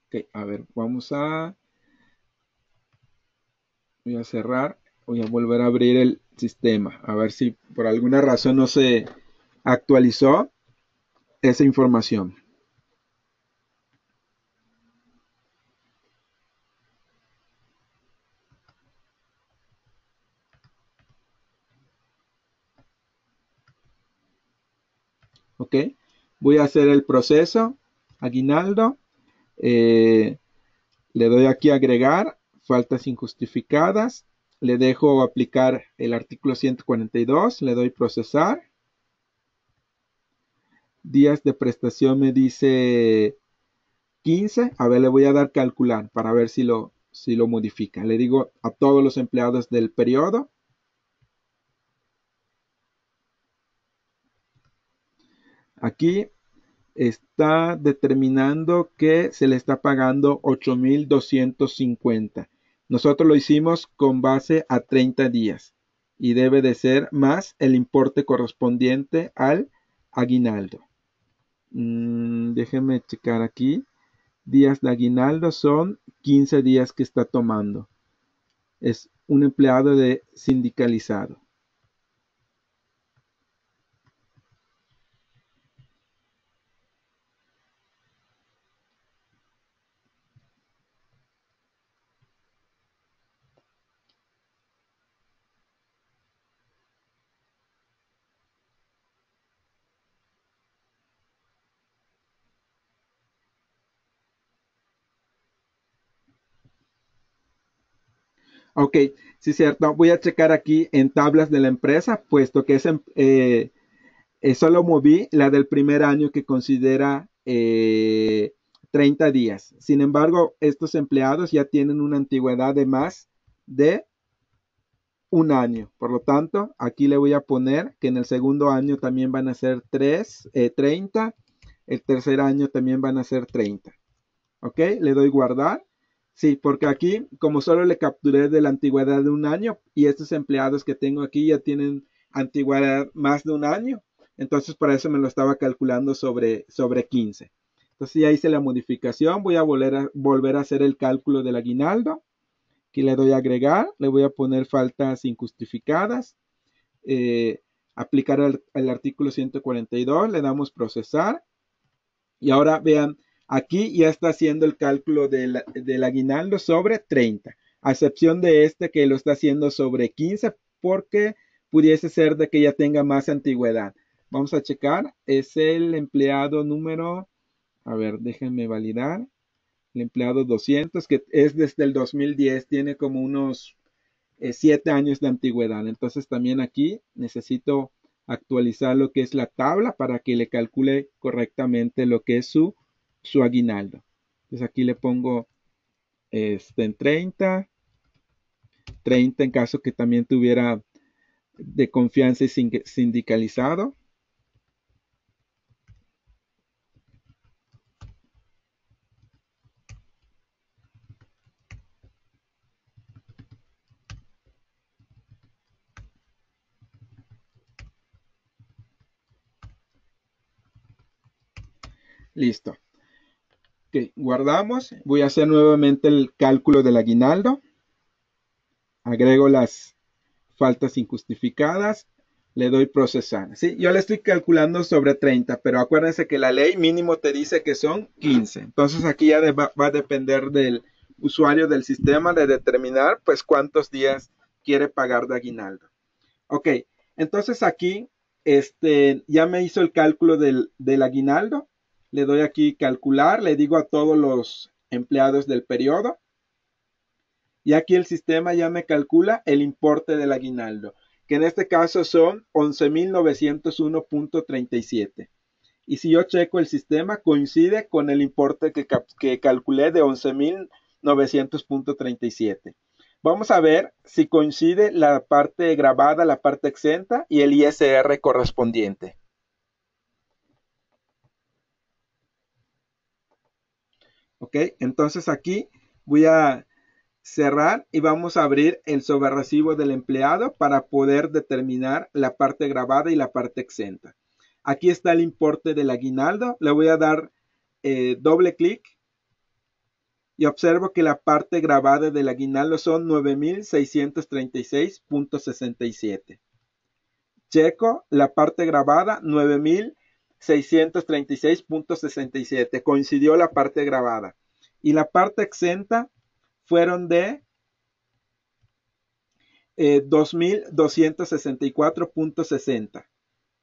B: Ok, a ver, voy a cerrar, voy a volver a abrir el sistema, a ver si por alguna razón no se actualizó esa información. Ok, voy a hacer el proceso, aguinaldo, le doy aquí a agregar, faltas injustificadas, le dejo aplicar el artículo 142, le doy procesar, días de prestación me dice 15, a ver, le voy a dar calcular para ver si lo modifica. Le digo a todos los empleados del periodo. Aquí está determinando que se le está pagando 8,250. Nosotros lo hicimos con base a 30 días y debe de ser más el importe correspondiente al aguinaldo. Déjenme checar aquí. Días de aguinaldo son 15 días que está tomando. Es un empleado de sindicalizado. Ok, sí, cierto. Voy a checar aquí en tablas de la empresa, puesto que solo moví la del primer año que considera 30 días. Sin embargo, estos empleados ya tienen una antigüedad de más de un año. Por lo tanto, aquí le voy a poner que en el segundo año también van a ser 30. El tercer año también van a ser 30. Ok, le doy guardar. Sí, porque aquí, como solo le capturé de la antigüedad de un año y estos empleados que tengo aquí ya tienen antigüedad más de un año, entonces para eso me lo estaba calculando sobre 15. Entonces ya hice la modificación, voy a volver a hacer el cálculo del aguinaldo. Aquí le doy a agregar, le voy a poner faltas injustificadas, eh, aplicar el artículo 142, le damos procesar y ahora vean, aquí ya está haciendo el cálculo del aguinaldo sobre 30, a excepción de este que lo está haciendo sobre 15 porque pudiese ser de que ya tenga más antigüedad. Vamos a checar, es el empleado número, a ver, déjenme validar, el empleado 200, que es desde el 2010, tiene como unos 7 años de antigüedad. Entonces también aquí necesito actualizar lo que es la tabla para que le calcule correctamente lo que es su aguinaldo. Entonces aquí le pongo en 30 en caso que también tuviera de confianza y sindicalizado. Listo. Okay, guardamos. Voy a hacer nuevamente el cálculo del aguinaldo. Agrego las faltas injustificadas, le doy procesar. ¿Sí? Yo le estoy calculando sobre 30, pero acuérdense que la ley mínimo te dice que son 15. Entonces aquí ya va a depender del usuario del sistema de determinar pues cuántos días quiere pagar de aguinaldo. Ok, entonces aquí ya me hizo el cálculo del aguinaldo. Le doy aquí calcular, le digo a todos los empleados del periodo. Y aquí el sistema ya me calcula el importe del aguinaldo, que en este caso son 11,901.37. Y si yo checo el sistema, coincide con el importe que calculé de 11.900.37. Vamos a ver si coincide la parte grabada, la parte exenta y el ISR correspondiente. Ok, entonces aquí voy a cerrar y vamos a abrir el sobrerecibo del empleado para poder determinar la parte grabada y la parte exenta. Aquí está el importe del aguinaldo. Le voy a dar doble clic y observo que la parte grabada del aguinaldo son 9.636.67. Checo la parte grabada 9.636.67. Coincidió la parte grabada. Y la parte exenta fueron de 2.264.60.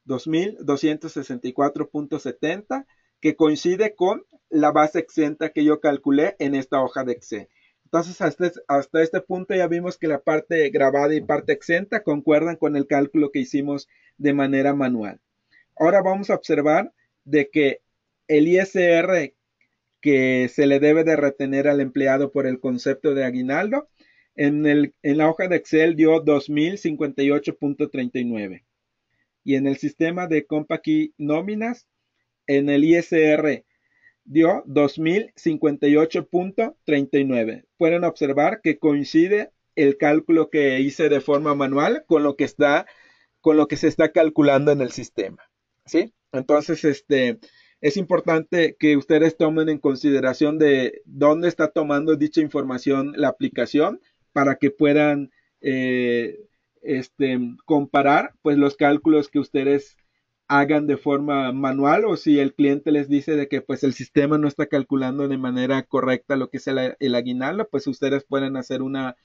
B: 2.264.70, que coincide con la base exenta que yo calculé en esta hoja de Excel. Entonces, hasta este punto ya vimos que la parte grabada y parte exenta concuerdan con el cálculo que hicimos de manera manual. Ahora vamos a observar de que el ISR que se le debe de retener al empleado por el concepto de aguinaldo, en la hoja de Excel dio 2.058.39. Y en el sistema de CompaKey nóminas, en el ISR dio 2.058.39. Pueden observar que coincide el cálculo que hice de forma manual con lo que se está calculando en el sistema. ¿Sí? Entonces, es importante que ustedes tomen en consideración de dónde está tomando dicha información la aplicación para que puedan comparar pues los cálculos que ustedes hagan de forma manual, o si el cliente les dice de que pues el sistema no está calculando de manera correcta lo que es el aguinaldo, pues ustedes pueden hacer una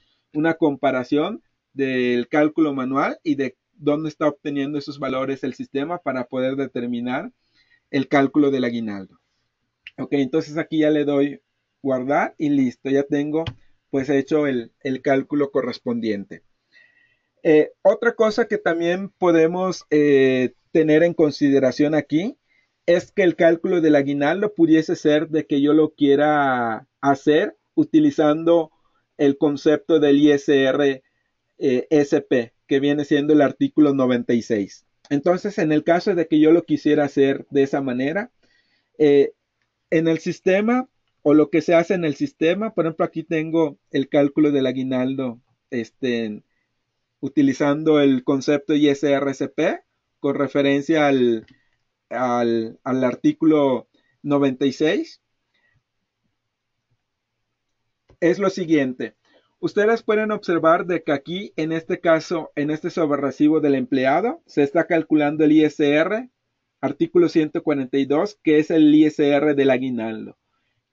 B: comparación del cálculo manual y de dónde está obteniendo esos valores el sistema para poder determinar el cálculo del aguinaldo. Ok, entonces aquí ya le doy guardar y listo, ya tengo pues hecho el cálculo correspondiente. Otra cosa que también podemos tener en consideración aquí es que el cálculo del aguinaldo pudiese ser de que yo lo quiera hacer utilizando el concepto del ISR SP, que viene siendo el artículo 96. Entonces, en el caso de que yo lo quisiera hacer de esa manera, en el sistema o lo que se hace en el sistema, por ejemplo, aquí tengo el cálculo del aguinaldo utilizando el concepto ISRSP con referencia al artículo 96. Es lo siguiente. Ustedes pueden observar de que aquí, en este caso, en este sobrerecibo del empleado, se está calculando el ISR, artículo 142, que es el ISR del aguinaldo.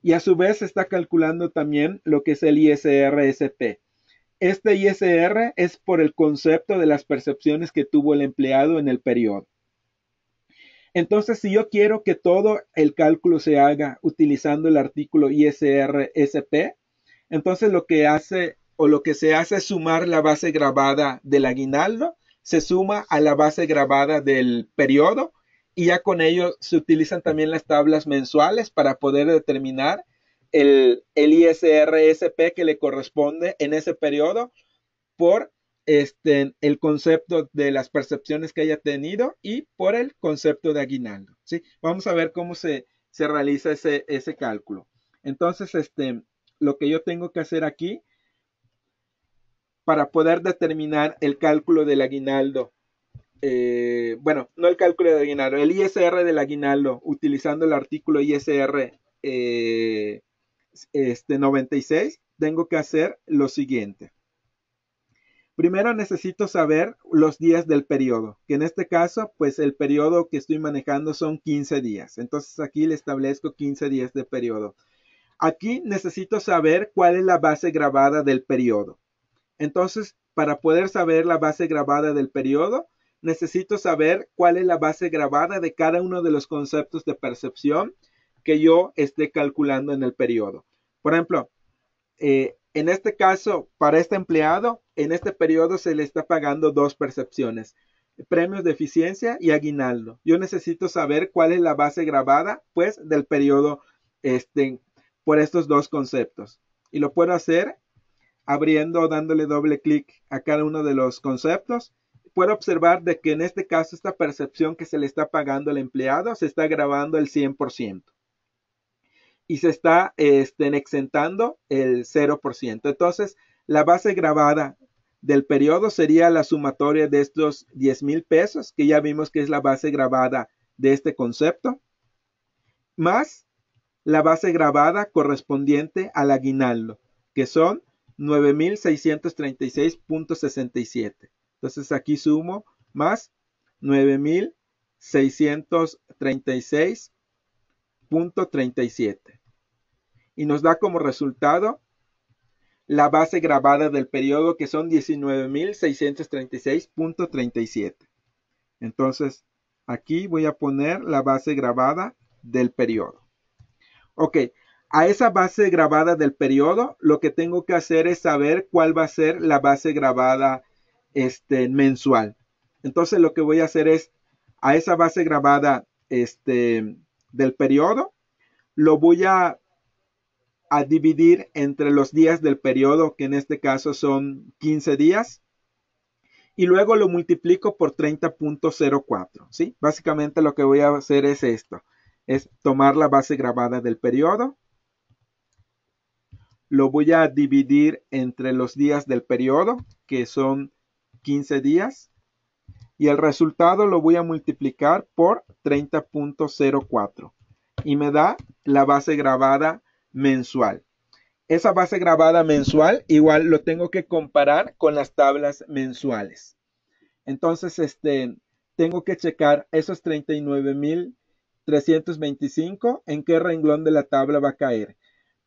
B: Y a su vez se está calculando también lo que es el ISR-SP. Este ISR es por el concepto de las percepciones que tuvo el empleado en el periodo. Entonces, si yo quiero que todo el cálculo se haga utilizando el artículo ISR-SP, entonces lo que se hace es sumar la base grabada del aguinaldo, se suma a la base grabada del periodo y ya con ello se utilizan también las tablas mensuales para poder determinar el ISR-SP que le corresponde en ese periodo por el concepto de las percepciones que haya tenido y por el concepto de aguinaldo. ¿Sí? Vamos a ver cómo se realiza ese cálculo. Entonces, lo que yo tengo que hacer aquí para poder determinar el cálculo del aguinaldo, bueno, no el cálculo del aguinaldo, el ISR del aguinaldo, utilizando el artículo ISR 96, tengo que hacer lo siguiente. Primero necesito saber los días del periodo, que en este caso, pues el periodo que estoy manejando son 15 días. Entonces aquí le establezco 15 días de periodo. Aquí necesito saber cuál es la base grabada del periodo. Entonces, para poder saber la base grabada del periodo, necesito saber cuál es la base grabada de cada uno de los conceptos de percepción que yo esté calculando en el periodo. Por ejemplo, en este caso, para este empleado, en este periodo se le está pagando dos percepciones. premios de eficiencia y aguinaldo. Yo necesito saber cuál es la base gravada, pues, del periodo por estos dos conceptos. Y lo puedo hacer abriendo, dándole doble clic a cada uno de los conceptos. Puedo observar de que en este caso esta percepción que se le está pagando al empleado se está grabando el 100% y se está exentando el 0%. Entonces, la base gravada del periodo sería la sumatoria de estos 10,000 pesos, que ya vimos que es la base gravada de este concepto, más la base gravada correspondiente al aguinaldo, que son 9,636.67. Entonces aquí sumo más 9,636.37. Y nos da como resultado la base gravada del periodo, que son 19,636.37. Entonces, aquí voy a poner la base gravada del periodo. Ok, a esa base gravada del periodo, lo que tengo que hacer es saber cuál va a ser la base gravada mensual. Entonces, lo que voy a hacer es, a esa base gravada del periodo, lo voy a dividir entre los días del periodo, que en este caso son 15 días, y luego lo multiplico por 30.04, ¿sí? Básicamente lo que voy a hacer es esto, es tomar la base gravada del periodo, lo voy a dividir entre los días del periodo, que son 15 días, y el resultado lo voy a multiplicar por 30.04 y me da la base gravada mensual. Esa base gravada mensual igual lo tengo que comparar con las tablas mensuales. Entonces, tengo que checar esos 39,325 en qué renglón de la tabla va a caer.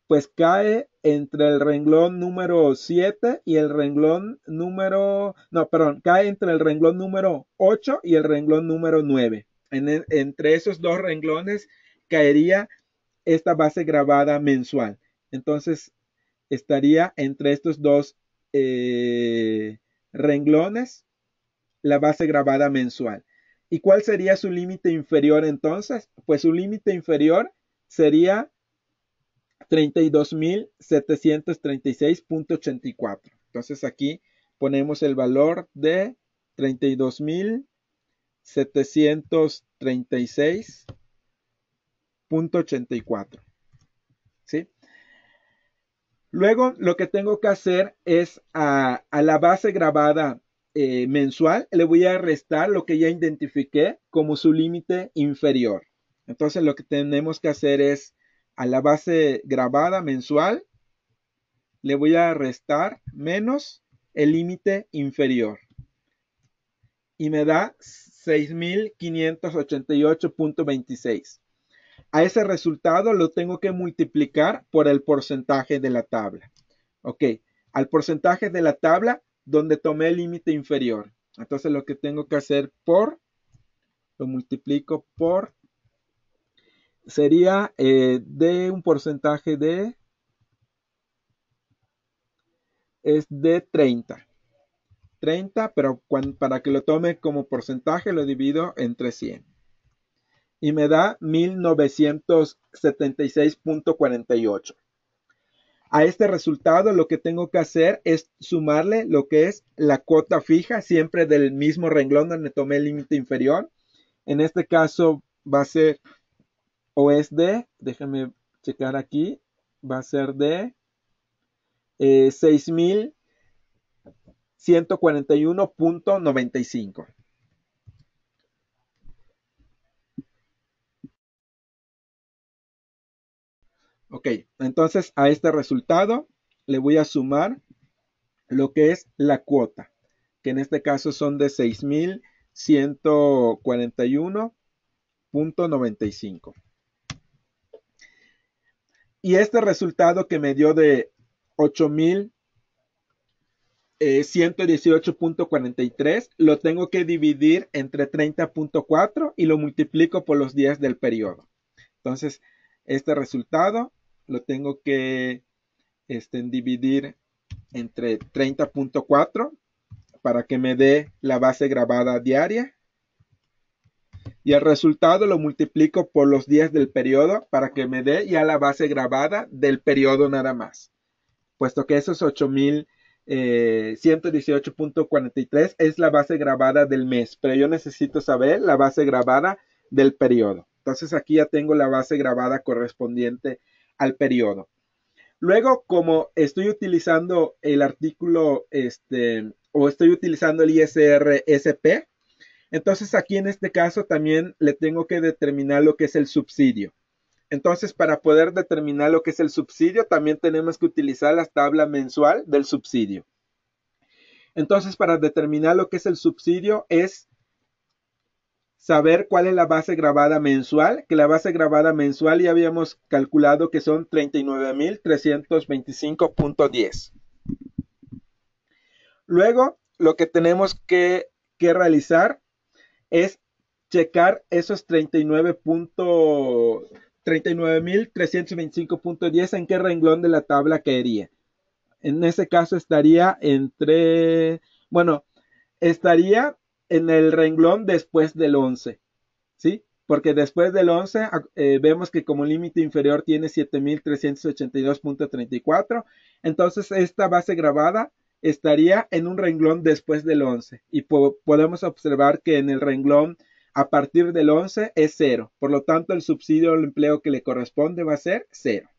B: Pues cae entre el renglón número 7 y el renglón número, no, perdón, cae entre el renglón número 8 y el renglón número 9. Entre esos dos renglones caería esta base gravada mensual. Entonces, estaría entre estos dos renglones la base gravada mensual. ¿Y cuál sería su límite inferior entonces? Pues su límite inferior sería 32,736.84. Entonces aquí ponemos el valor de 32,736.84. ¿Sí? Luego lo que tengo que hacer es a la base gravada mensual le voy a restar lo que ya identifiqué como su límite inferior. Entonces lo que tenemos que hacer es a la base gravada mensual le voy a restar menos el límite inferior y me da 6,588.26. A ese resultado lo tengo que multiplicar por el porcentaje de la tabla. Ok, al porcentaje de la tabla donde tomé el límite inferior. Entonces lo que tengo que hacer lo multiplico por, sería de un porcentaje es de 30. 30, pero para que lo tome como porcentaje lo divido entre 100. Y me da 1976.48. A este resultado lo que tengo que hacer es sumarle lo que es la cuota fija, siempre del mismo renglón donde tomé el límite inferior. En este caso va a ser, o es de, déjenme checar aquí, va a ser de 6,141.95. Ok, entonces a este resultado le voy a sumar lo que es la cuota, que en este caso son de 6,141.95. Y este resultado que me dio de 8,118.43 lo tengo que dividir entre 30.4 y lo multiplico por los días del periodo. Entonces, este resultado lo tengo que dividir entre 30.4 para que me dé la base gravada diaria. Y el resultado lo multiplico por los días del periodo para que me dé ya la base gravada del periodo nada más. Puesto que esos 8118.43 es la base gravada del mes, pero yo necesito saber la base gravada del periodo. Entonces aquí ya tengo la base gravada correspondiente al periodo. Luego, como estoy utilizando el artículo, o estoy utilizando el ISR-SP, entonces aquí en este caso también le tengo que determinar lo que es el subsidio. Entonces, para poder determinar lo que es el subsidio, también tenemos que utilizar la tabla mensual del subsidio. Entonces, para determinar lo que es el subsidio es saber cuál es la base gravada mensual, que la base gravada mensual ya habíamos calculado que son 39.325.10. Luego, lo que tenemos que realizar es checar esos 39.325.10 en qué renglón de la tabla caería. En ese caso estaría estaría en el renglón después del 11, ¿sí? Porque después del 11 vemos que como límite inferior tiene 7.382.34, entonces esta base gravada estaría en un renglón después del 11 y podemos observar que en el renglón a partir del 11 es 0, por lo tanto el subsidio al empleo que le corresponde va a ser 0.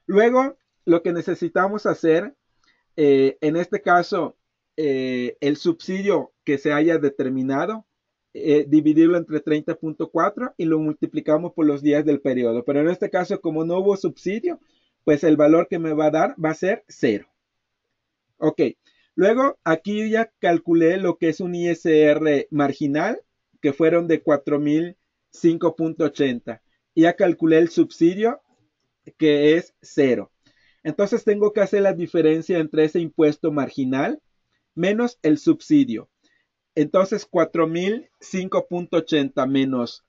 B: Luego, lo que necesitamos hacer, en este caso, el subsidio que se haya determinado, dividirlo entre 30.4 y lo multiplicamos por los días del periodo. Pero en este caso, como no hubo subsidio, pues el valor que me va a dar va a ser 0. Ok, luego aquí ya calculé lo que es un ISR marginal, que fueron de 4.005.80. Ya calculé el subsidio, que es 0. Entonces tengo que hacer la diferencia entre ese impuesto marginal menos el subsidio. Entonces 4.005.80 menos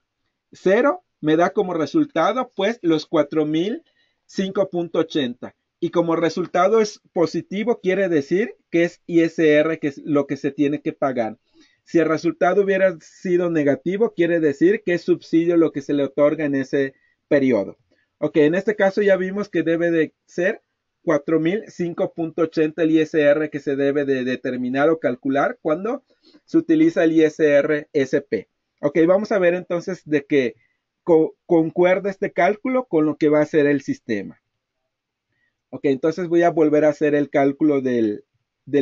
B: 0 me da como resultado pues los 4.005.80. Y como resultado es positivo, quiere decir que es ISR, que es lo que se tiene que pagar. Si el resultado hubiera sido negativo, quiere decir que es subsidio lo que se le otorga en ese periodo. Ok, en este caso ya vimos que debe de ser 4.005.80 el ISR que se debe de determinar o calcular cuando se utiliza el ISR-SP. Ok, vamos a ver entonces de que concuerda este cálculo con lo que va a hacer el sistema. Ok, entonces voy a volver a hacer el cálculo del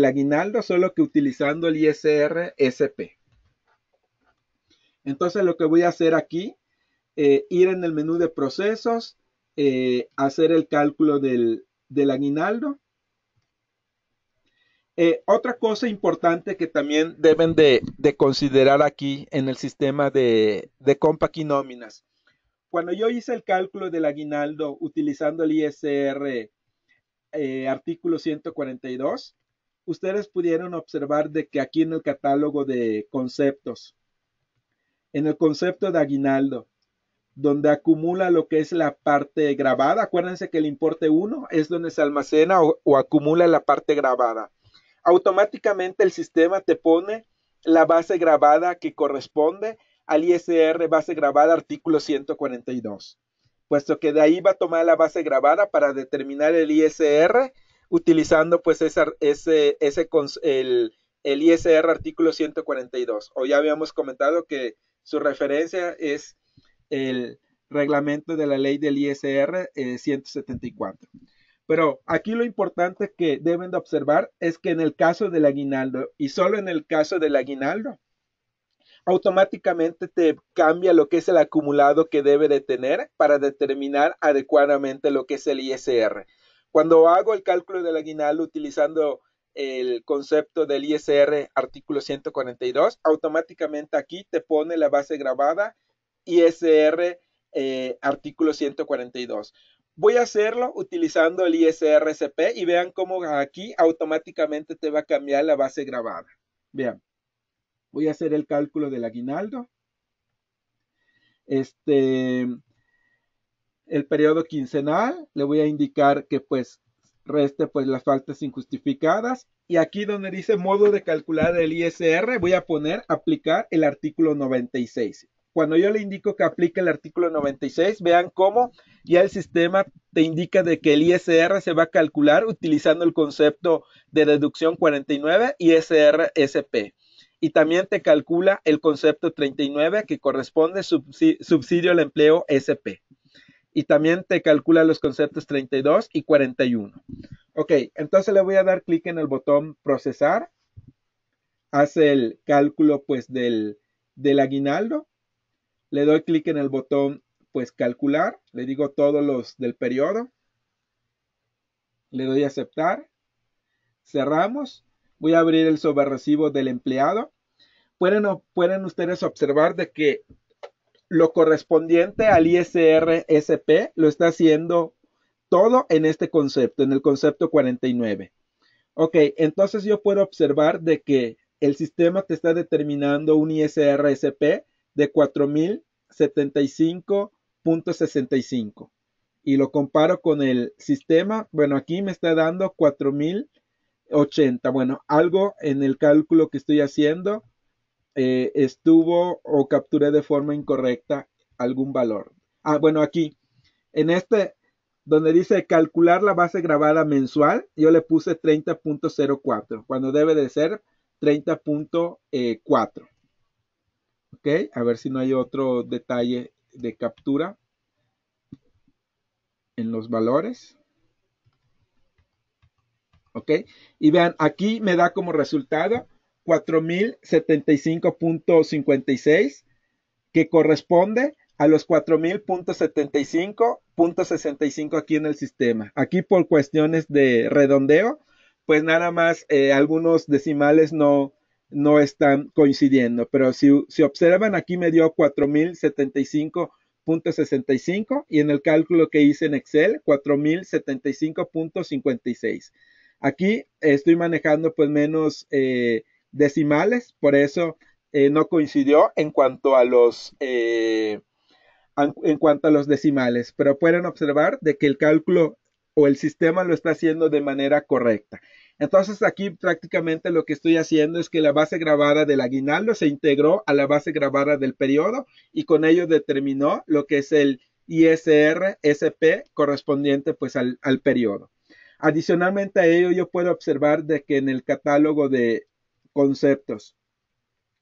B: aguinaldo, solo que utilizando el ISR-SP. Entonces lo que voy a hacer aquí, ir en el menú de procesos, hacer el cálculo del aguinaldo. Otra cosa importante que también deben de considerar aquí en el sistema de Compact y nóminas. Cuando yo hice el cálculo del aguinaldo utilizando el ISR artículo 142, ustedes pudieron observar de que aquí en el catálogo de conceptos, en el concepto de aguinaldo, donde acumula lo que es la parte grabada, acuérdense que el importe 1 es donde se almacena o acumula la parte grabada. Automáticamente el sistema te pone la base grabada que corresponde al ISR base grabada artículo 142, puesto que de ahí va a tomar la base grabada para determinar el ISR utilizando pues el ISR artículo 142. O ya habíamos comentado que su referencia es el reglamento de la ley del ISR 174. Pero aquí lo importante que deben de observar es que en el caso del aguinaldo, y solo en el caso del aguinaldo, automáticamente te cambia lo que es el acumulado que debe de tener para determinar adecuadamente lo que es el ISR. Cuando hago el cálculo del aguinaldo utilizando el concepto del ISR artículo 142, automáticamente aquí te pone la base grabada ISR artículo 142. Voy a hacerlo utilizando el ISR-SP y vean cómo aquí automáticamente te va a cambiar la base grabada. Vean, voy a hacer el cálculo del aguinaldo. El periodo quincenal, le voy a indicar que pues reste pues las faltas injustificadas. Y aquí donde dice modo de calcular el ISR, voy a poner aplicar el artículo 96. Cuando yo le indico que aplique el artículo 96, vean cómo ya el sistema te indica de que el ISR se va a calcular utilizando el concepto de deducción 49 ISR-SP. Y también te calcula el concepto 39 que corresponde subsidio al empleo SP. Y también te calcula los conceptos 32 y 41. Ok, entonces le voy a dar clic en el botón procesar. Hace el cálculo pues del aguinaldo. Le doy clic en el botón pues calcular. Le digo todos los del periodo. Le doy a aceptar. Cerramos. Voy a abrir el sobrerecibo del empleado. Pueden ustedes observar de que lo correspondiente al ISR-SP lo está haciendo todo en este concepto, en el concepto 49. Ok, entonces yo puedo observar de que el sistema te está determinando un ISR-SP de 4075.65 y lo comparo con el sistema, bueno, aquí me está dando 4080. Bueno, algo en el cálculo que estoy haciendo estuvo o capturé de forma incorrecta algún valor. Ah, bueno, aquí, en este, donde dice calcular la base grabada mensual, yo le puse 30.04, cuando debe de ser 30.4. Ok, a ver si no hay otro detalle de captura en los valores. Ok, y vean, aquí me da como resultado 4075.56, que corresponde a los 4000.75.65 aquí en el sistema. Aquí por cuestiones de redondeo, pues nada más algunos decimales no están coincidiendo, pero si observan aquí me dio 4075.65 y en el cálculo que hice en Excel 4075.56. Aquí estoy manejando pues menos decimales, por eso no coincidió en cuanto a los decimales, pero pueden observar de que el cálculo o el sistema lo está haciendo de manera correcta. Entonces aquí prácticamente lo que estoy haciendo es que la base grabada del aguinaldo se integró a la base grabada del periodo y con ello determinó lo que es el ISR-SP correspondiente pues al periodo. Adicionalmente a ello yo puedo observar de que en el catálogo de conceptos,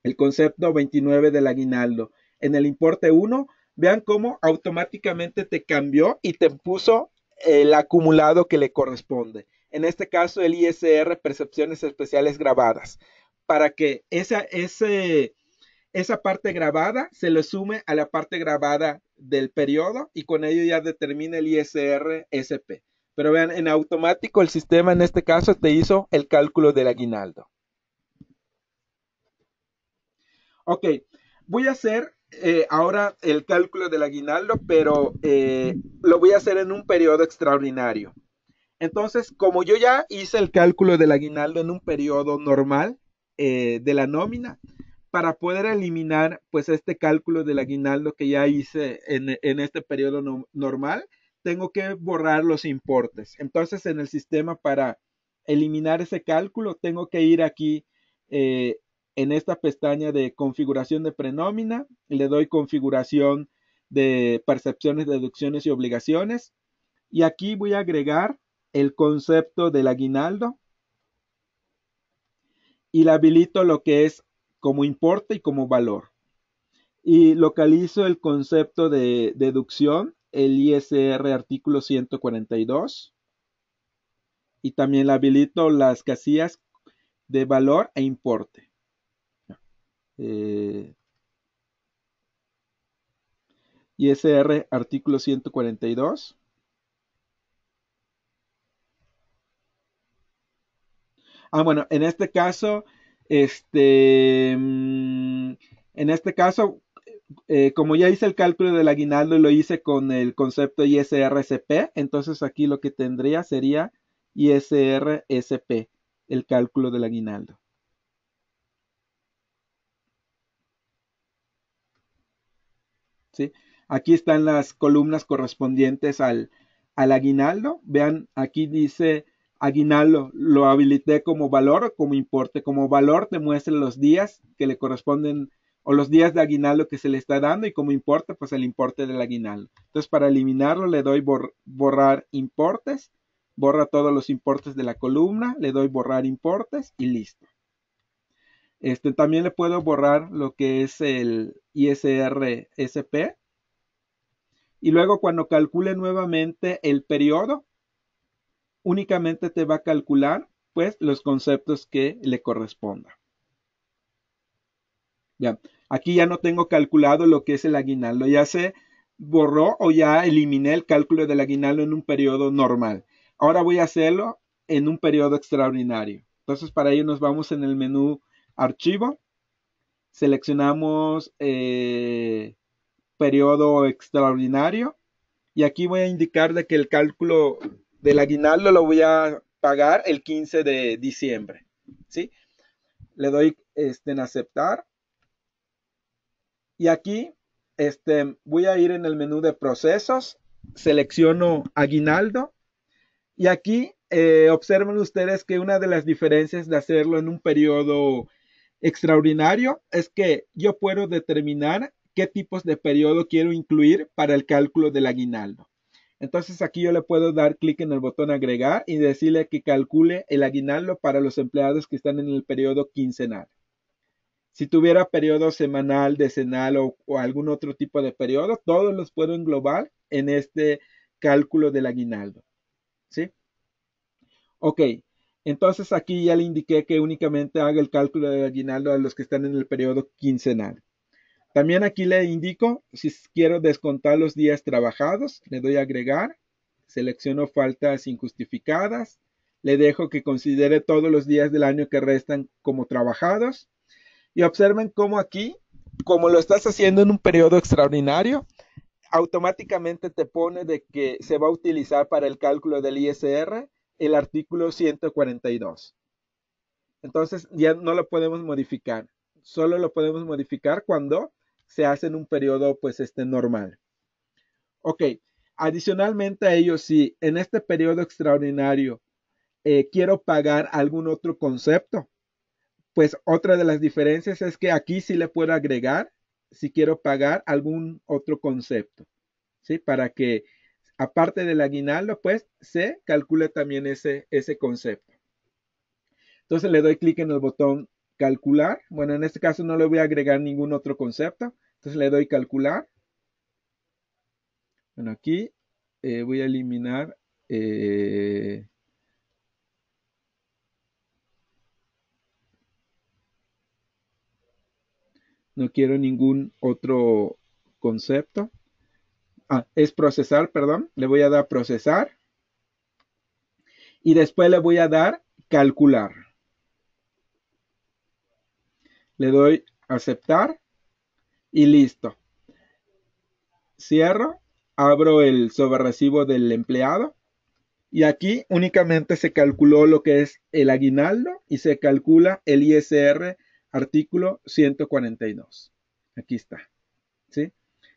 B: el concepto 29 del aguinaldo, en el importe 1, vean cómo automáticamente te cambió y te puso el acumulado que le corresponde. En este caso, el ISR, percepciones especiales grabadas, para que esa parte grabada se le sume a la parte grabada del periodo y con ello ya determina el ISR-SP. Pero vean, en automático el sistema en este caso te hizo el cálculo del aguinaldo. Ok, voy a hacer ahora el cálculo del aguinaldo, pero lo voy a hacer en un periodo extraordinario. Entonces, como yo ya hice el cálculo del aguinaldo en un periodo normal de la nómina, para poder eliminar pues este cálculo del aguinaldo que ya hice en este periodo normal, tengo que borrar los importes. Entonces, en el sistema para eliminar ese cálculo, tengo que ir aquí en esta pestaña de configuración de prenómina, le doy configuración de percepciones, deducciones y obligaciones. Y aquí voy a agregar el concepto del aguinaldo y le habilito lo que es como importe y como valor. Y localizo el concepto de deducción, el ISR artículo 142. Y también le habilito las casillas de valor e importe. ISR artículo 142. Bueno, en este caso, como ya hice el cálculo del aguinaldo y lo hice con el concepto ISR-SP, entonces aquí lo que tendría sería ISR-SP, el cálculo del aguinaldo. ¿Sí? Aquí están las columnas correspondientes al al aguinaldo. Vean, aquí dice aguinaldo, lo habilité como valor o como importe. Como valor te muestra los días que le corresponden o los días de aguinaldo que se le está dando, y como importe, pues el importe del aguinaldo. Entonces, para eliminarlo le doy borrar importes, borra todos los importes de la columna, le doy borrar importes y listo. También le puedo borrar lo que es el ISR SP. Y luego cuando calcule nuevamente el periodo, únicamente te va a calcular pues los conceptos que le correspondan. Ya, aquí ya no tengo calculado lo que es el aguinaldo, ya se borró o ya eliminé el cálculo del aguinaldo en un periodo normal. Ahora voy a hacerlo en un periodo extraordinario. Entonces, para ello nos vamos en el menú Archivo, seleccionamos periodo extraordinario, y aquí voy a indicar de que el cálculo del aguinaldo lo voy a pagar el 15 de diciembre. ¿Sí? Le doy en aceptar. Y aquí voy a ir en el menú de procesos, selecciono aguinaldo, y aquí observen ustedes que una de las diferencias de hacerlo en un periodo extraordinario es que yo puedo determinar qué tipos de periodo quiero incluir para el cálculo del aguinaldo. Entonces aquí yo le puedo dar clic en el botón agregar y decirle que calcule el aguinaldo para los empleados que están en el periodo quincenal. Si tuviera periodo semanal, decenal o algún otro tipo de periodo, todos los puedo englobar en este cálculo del aguinaldo. ¿Sí? Ok, entonces aquí ya le indiqué que únicamente haga el cálculo del aguinaldo a los que están en el periodo quincenal. También aquí le indico si quiero descontar los días trabajados, le doy a agregar, selecciono faltas injustificadas, le dejo que considere todos los días del año que restan como trabajados. Y observen cómo aquí, como lo estás haciendo en un periodo extraordinario, automáticamente te pone de que se va a utilizar para el cálculo del ISR el artículo 142. Entonces ya no lo podemos modificar. Solo lo podemos modificar cuando se hace en un periodo pues normal. Ok, adicionalmente a ello, si en este periodo extraordinario quiero pagar algún otro concepto, pues otra de las diferencias es que aquí sí le puedo agregar si quiero pagar algún otro concepto, ¿sí? Para que aparte del aguinaldo, pues se calcule también ese concepto. Entonces le doy clic en el botón calcular. Bueno, en este caso no le voy a agregar ningún otro concepto. Entonces le doy calcular. Bueno, aquí voy a eliminar no quiero ningún otro concepto. Es procesar, perdón. Le voy a dar procesar. Y después le voy a dar calcular. Le doy aceptar y listo. Cierro, abro el sobrerecibo del empleado y aquí únicamente se calculó lo que es el aguinaldo y se calcula el ISR artículo 142. Aquí está. ¿Sí?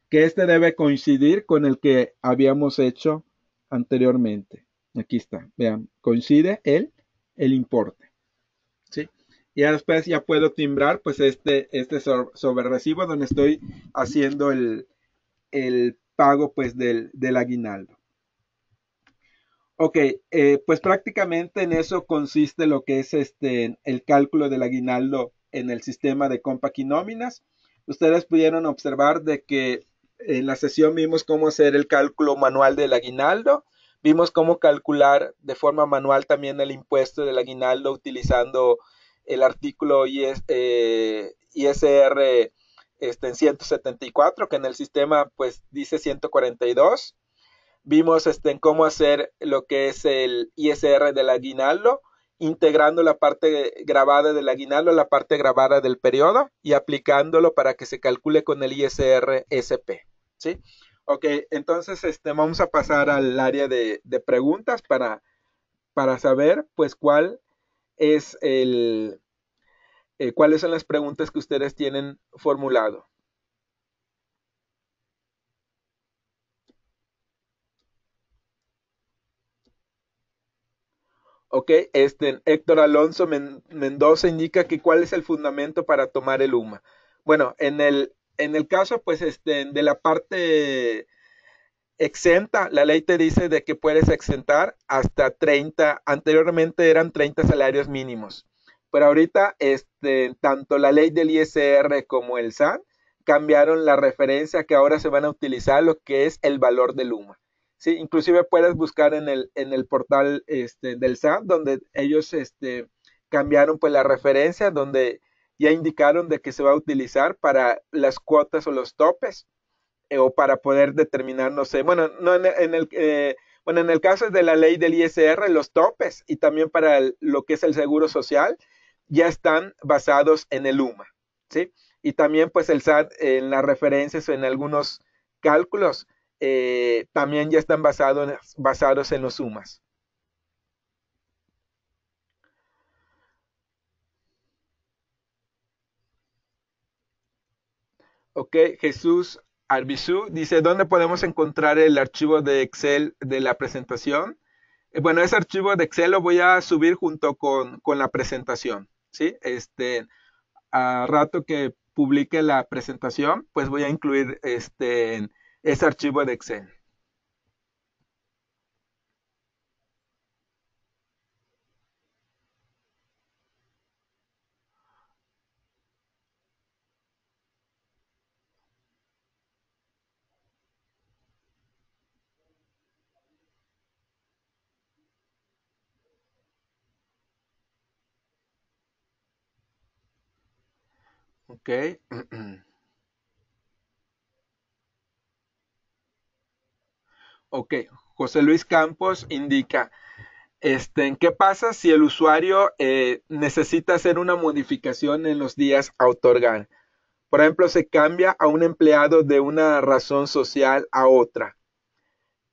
B: Que debe coincidir con el que habíamos hecho anteriormente. Aquí está. Vean, coincide el importe. ¿Sí? Y después ya puedo timbrar pues este sobrerecibo donde estoy haciendo el pago pues del aguinaldo. Ok, pues prácticamente en eso consiste lo que es el cálculo del aguinaldo en el sistema de Compaq y Nóminas. Ustedes pudieron observar de que en la sesión vimos cómo hacer el cálculo manual del aguinaldo, vimos cómo calcular de forma manual también el impuesto del aguinaldo utilizando el artículo ISR en 174, que en el sistema pues dice 142. Vimos en cómo hacer lo que es el ISR del aguinaldo, integrando la parte grabada del aguinaldo a la parte grabada del periodo y aplicándolo para que se calcule con el ISR SP. ¿Sí? Ok, entonces vamos a pasar al área de preguntas para saber pues cuál es cuáles son las preguntas que ustedes tienen formulado. Ok, Héctor Alonso Mendoza indica que cuál es el fundamento para tomar el UMA. Bueno, en el caso, pues, de la parte exenta, la ley te dice de que puedes exentar hasta 30, anteriormente eran 30 salarios mínimos, pero ahorita, tanto la ley del ISR como el SAT cambiaron la referencia que ahora se van a utilizar lo que es el valor del UMA. Sí, inclusive puedes buscar en el portal del SAT donde ellos cambiaron pues la referencia donde ya indicaron de que se va a utilizar para las cuotas o los topes o para poder determinar, no sé, bueno, no bueno, en el caso de la ley del ISR, los topes y también para lo que es el seguro social ya están basados en el UMA, ¿sí? Y también pues el SAT en las referencias o en algunos cálculos también ya están basados en los UMAs. Ok, Jesús Arbizú dice, ¿dónde podemos encontrar el archivo de Excel de la presentación? Bueno, ese archivo de Excel lo voy a subir junto con la presentación, ¿sí? A rato que publique la presentación, pues voy a incluir ese archivo de Excel. Ok. Ok. José Luis Campos indica, ¿qué pasa si el usuario necesita hacer una modificación en los días a otorgar? Por ejemplo, se cambia a un empleado de una razón social a otra.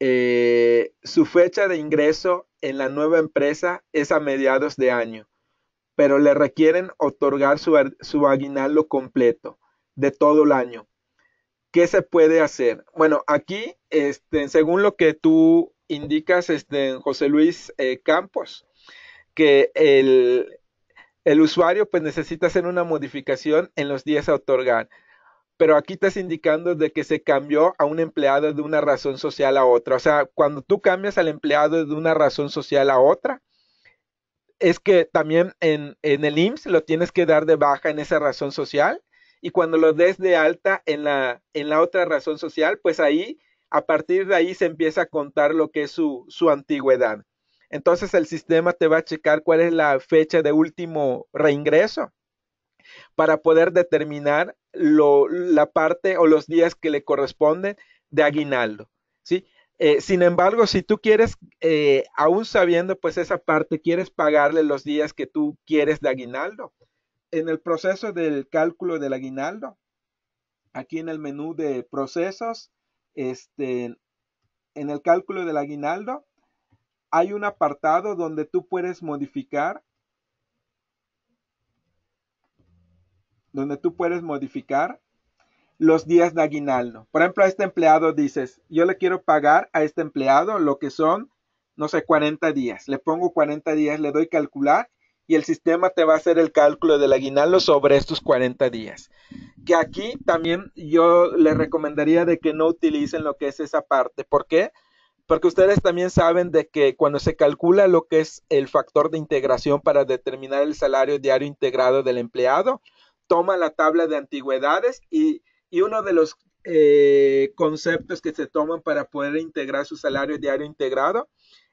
B: Su fecha de ingreso en la nueva empresa es a mediados de año, pero le requieren otorgar su aguinaldo completo de todo el año. ¿Qué se puede hacer? Bueno, aquí, según lo que tú indicas, José Luis Campos, que el usuario pues necesita hacer una modificación en los días a otorgar, pero aquí estás indicando de que se cambió a un empleado de una razón social a otra. O sea, cuando tú cambias al empleado de una razón social a otra, es que también en el IMSS lo tienes que dar de baja en esa razón social y cuando lo des de alta en la otra razón social, pues ahí, a partir de ahí se empieza a contar lo que es su antigüedad. Entonces el sistema te va a checar cuál es la fecha de último reingreso para poder determinar la parte o los días que le corresponden de aguinaldo, ¿sí? Sin embargo, si tú quieres, aún sabiendo pues esa parte, quieres pagarle los días que tú quieres de aguinaldo, en el proceso del cálculo del aguinaldo, aquí en el menú de procesos, en el cálculo del aguinaldo, hay un apartado donde tú puedes modificar los días de aguinaldo. Por ejemplo, a este empleado dices, yo le quiero pagar a este empleado lo que son, no sé, 40 días. Le pongo 40 días, le doy calcular y el sistema te va a hacer el cálculo del aguinaldo sobre estos 40 días. Que aquí también yo les recomendaría de que no utilicen lo que es esa parte. ¿Por qué? Porque ustedes también saben de que cuando se calcula lo que es el factor de integración para determinar el salario diario integrado del empleado, toma la tabla de antigüedades y uno de los conceptos que se toman para poder integrar su salario diario integrado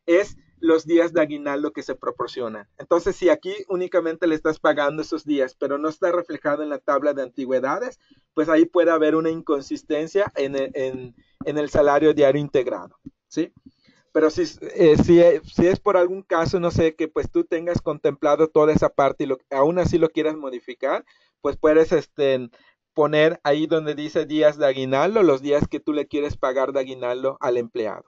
B: es los días de aguinaldo que se proporcionan. Entonces, si aquí únicamente le estás pagando esos días, pero no está reflejado en la tabla de antigüedades, pues ahí puede haber una inconsistencia en el salario diario integrado, ¿sí? Pero si es por algún caso, no sé, que pues tú tengas contemplado toda esa parte y aún así lo quieras modificar, pues puedes poner ahí donde dice días de aguinaldo, los días que tú le quieres pagar de aguinaldo al empleado.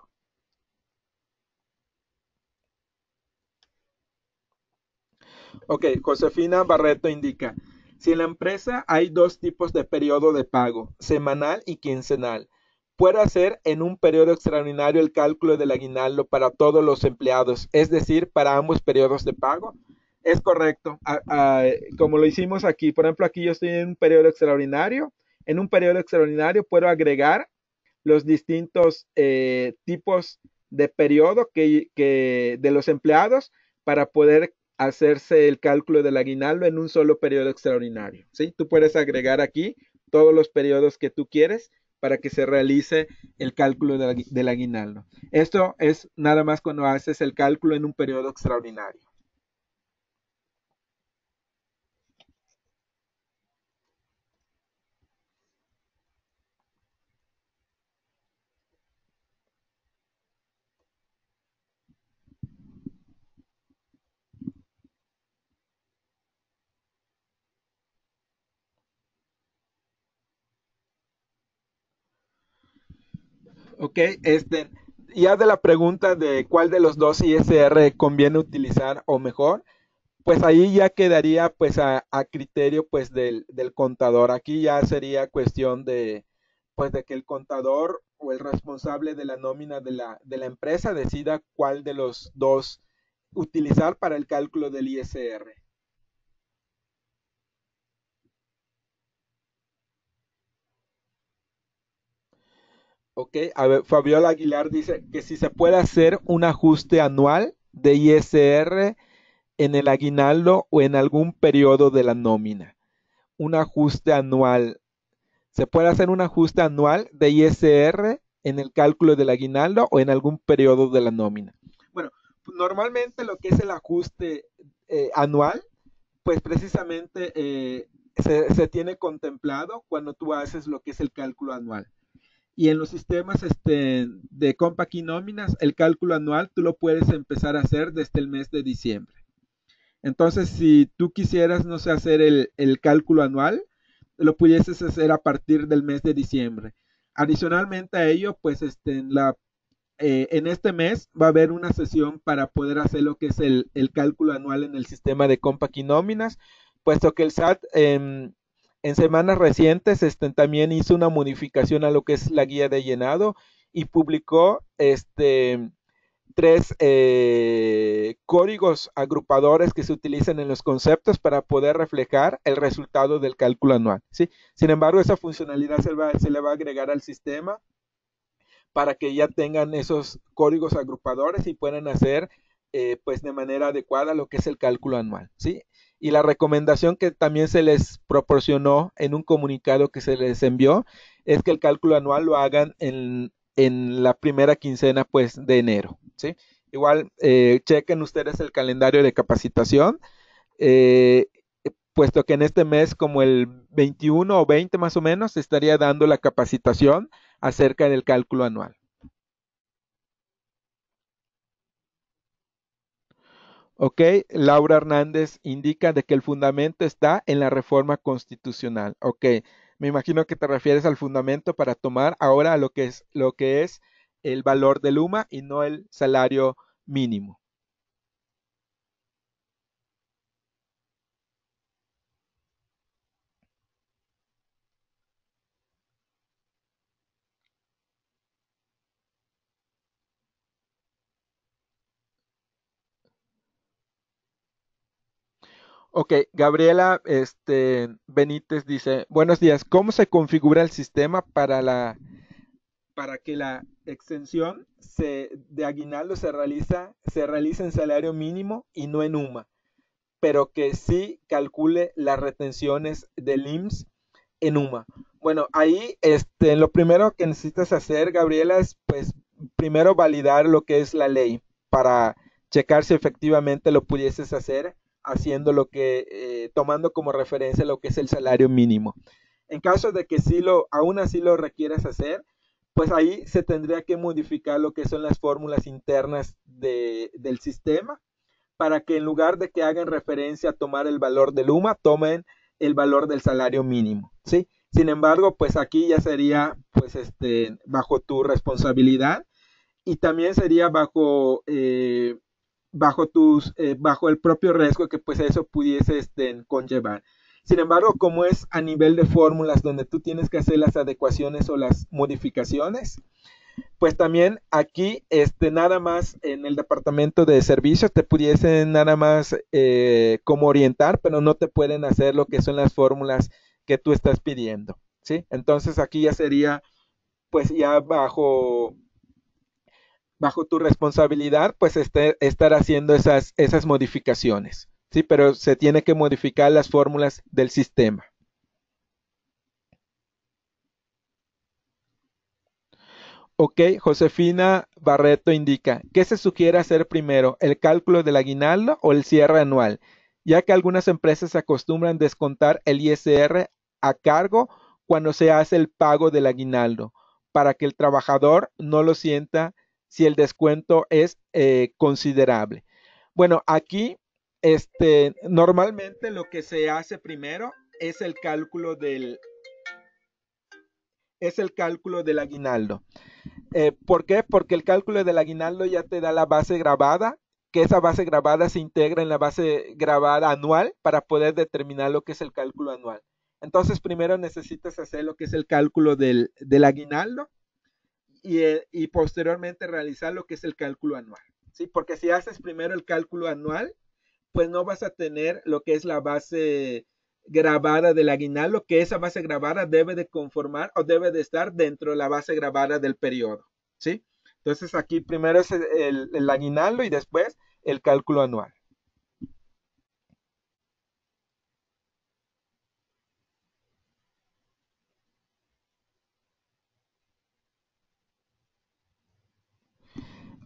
B: Ok, Josefina Barreto indica, si en la empresa hay dos tipos de periodo de pago, semanal y quincenal, puedo hacer en un periodo extraordinario el cálculo del aguinaldo para todos los empleados, es decir, para ambos periodos de pago. Es correcto, como lo hicimos aquí. Por ejemplo, aquí yo estoy en un periodo extraordinario. En un periodo extraordinario puedo agregar los distintos tipos de periodo de los empleados para poder hacerse el cálculo del aguinaldo en un solo periodo extraordinario. ¿Sí? Tú puedes agregar aquí todos los periodos que tú quieres para que se realice el cálculo del aguinaldo. Esto es nada más cuando haces el cálculo en un periodo extraordinario. Ok, ya de la pregunta de cuál de los dos ISR conviene utilizar o mejor, pues ahí ya quedaría pues a criterio pues del contador. Aquí ya sería cuestión de pues de que el contador o el responsable de la nómina de la empresa decida cuál de los dos utilizar para el cálculo del ISR. Ok, a ver, Fabiola Aguilar dice que si se puede hacer un ajuste anual de ISR en el aguinaldo o en algún periodo de la nómina. Un ajuste anual. ¿Se puede hacer un ajuste anual de ISR en el cálculo del aguinaldo o en algún periodo de la nómina? Bueno, normalmente lo que es el ajuste anual, pues precisamente se tiene contemplado cuando tú haces lo que es el cálculo anual. Y en los sistemas de Compact y nóminas, el cálculo anual tú lo puedes empezar a hacer desde el mes de diciembre. Entonces, si tú quisieras, no sé, hacer el cálculo anual, lo pudieses hacer a partir del mes de diciembre. Adicionalmente a ello, pues en este mes va a haber una sesión para poder hacer lo que es el cálculo anual en el sistema de Compact y nóminas, puesto que el SAT en semanas recientes también hizo una modificación a lo que es la guía de llenado y publicó tres códigos agrupadores que se utilizan en los conceptos para poder reflejar el resultado del cálculo anual. ¿Sí? Sin embargo, esa funcionalidad se le va a agregar al sistema para que ya tengan esos códigos agrupadores y puedan hacer pues de manera adecuada lo que es el cálculo anual. ¿Sí? Y la recomendación que también se les proporcionó en un comunicado que se les envió es que el cálculo anual lo hagan en la primera quincena pues de enero. ¿Sí? Igual chequen ustedes el calendario de capacitación, eh, puesto que en este mes como el 21 o 20 más o menos se estaría dando la capacitación acerca del cálculo anual. Ok, Laura Hernández indica de que el fundamento está en la reforma constitucional. Ok, me imagino que te refieres al fundamento para tomar ahora lo que es el valor del UMA y no el salario mínimo. Ok, Gabriela Benítez dice, buenos días, ¿cómo se configura el sistema para que la extensión de aguinaldo se realice en salario mínimo y no en UMA, pero que sí calcule las retenciones del IMSS en UMA? Bueno, ahí lo primero que necesitas hacer, Gabriela, es pues primero validar lo que es la ley para checar si efectivamente lo pudieses hacer haciendo tomando como referencia lo que es el salario mínimo. En caso de que aún así lo requieras hacer, pues ahí se tendría que modificar lo que son las fórmulas internas del sistema para que en lugar de que hagan referencia a tomar el valor del UMA, tomen el valor del salario mínimo, ¿sí? Sin embargo, pues aquí ya sería pues bajo tu responsabilidad y también sería bajo el propio riesgo que pues eso pudiese conllevar. Sin embargo, como es a nivel de fórmulas donde tú tienes que hacer las adecuaciones o las modificaciones, pues también aquí, nada más en el departamento de servicios te pudiesen nada más como orientar, pero no te pueden hacer lo que son las fórmulas que tú estás pidiendo, ¿sí? Entonces aquí ya sería, pues ya bajo tu responsabilidad, pues estar haciendo esas modificaciones, ¿sí? Pero se tiene que modificar las fórmulas del sistema. Ok, Josefina Barreto indica, ¿qué se sugiere hacer primero, el cálculo del aguinaldo o el cierre anual? Ya que algunas empresas acostumbran descontar el ISR a cargo cuando se hace el pago del aguinaldo, para que el trabajador no lo sienta si el descuento es considerable. Bueno, aquí, normalmente lo que se hace primero es es el cálculo del aguinaldo. ¿Por qué? Porque el cálculo del aguinaldo ya te da la base grabada, que esa base grabada se integra en la base grabada anual para poder determinar lo que es el cálculo anual. Entonces, primero necesitas hacer lo que es el cálculo del aguinaldo y posteriormente realizar lo que es el cálculo anual. ¿Sí? Porque si haces primero el cálculo anual, pues no vas a tener lo que es la base grabada del aguinaldo, que esa base grabada debe de conformar o debe de estar dentro de la base grabada del periodo, ¿sí? Entonces aquí primero es el aguinaldo y después el cálculo anual.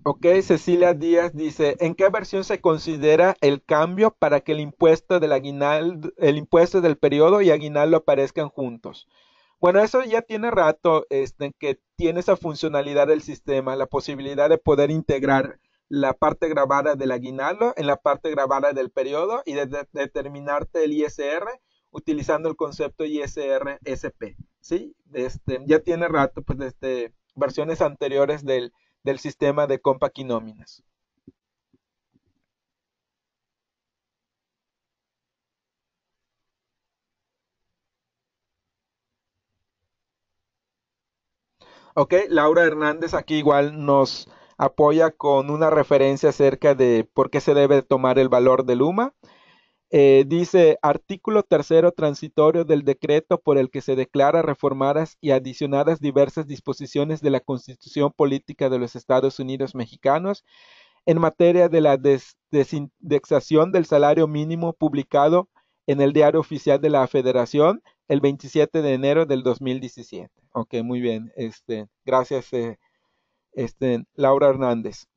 B: Ok, Cecilia Díaz dice, ¿en qué versión se considera el cambio para que el impuesto del aguinaldo, el impuesto del periodo y aguinaldo aparezcan juntos? Bueno, eso ya tiene rato que tiene esa funcionalidad del sistema, la posibilidad de poder integrar la parte grabada del aguinaldo en la parte grabada del periodo y de determinarte el ISR utilizando el concepto ISR-SP. ¿Sí? Ya tiene rato, pues desde versiones anteriores del sistema de Compact y nóminas. Ok, Laura Hernández aquí igual nos apoya con una referencia acerca de por qué se debe tomar el valor del UMA. Dice artículo tercero transitorio del decreto por el que se declara reformadas y adicionadas diversas disposiciones de la Constitución Política de los Estados Unidos Mexicanos en materia de la desindexación del salario mínimo publicado en el Diario Oficial de la Federación el 27 de enero del 2017. Ok, muy bien. Gracias, Laura Hernández.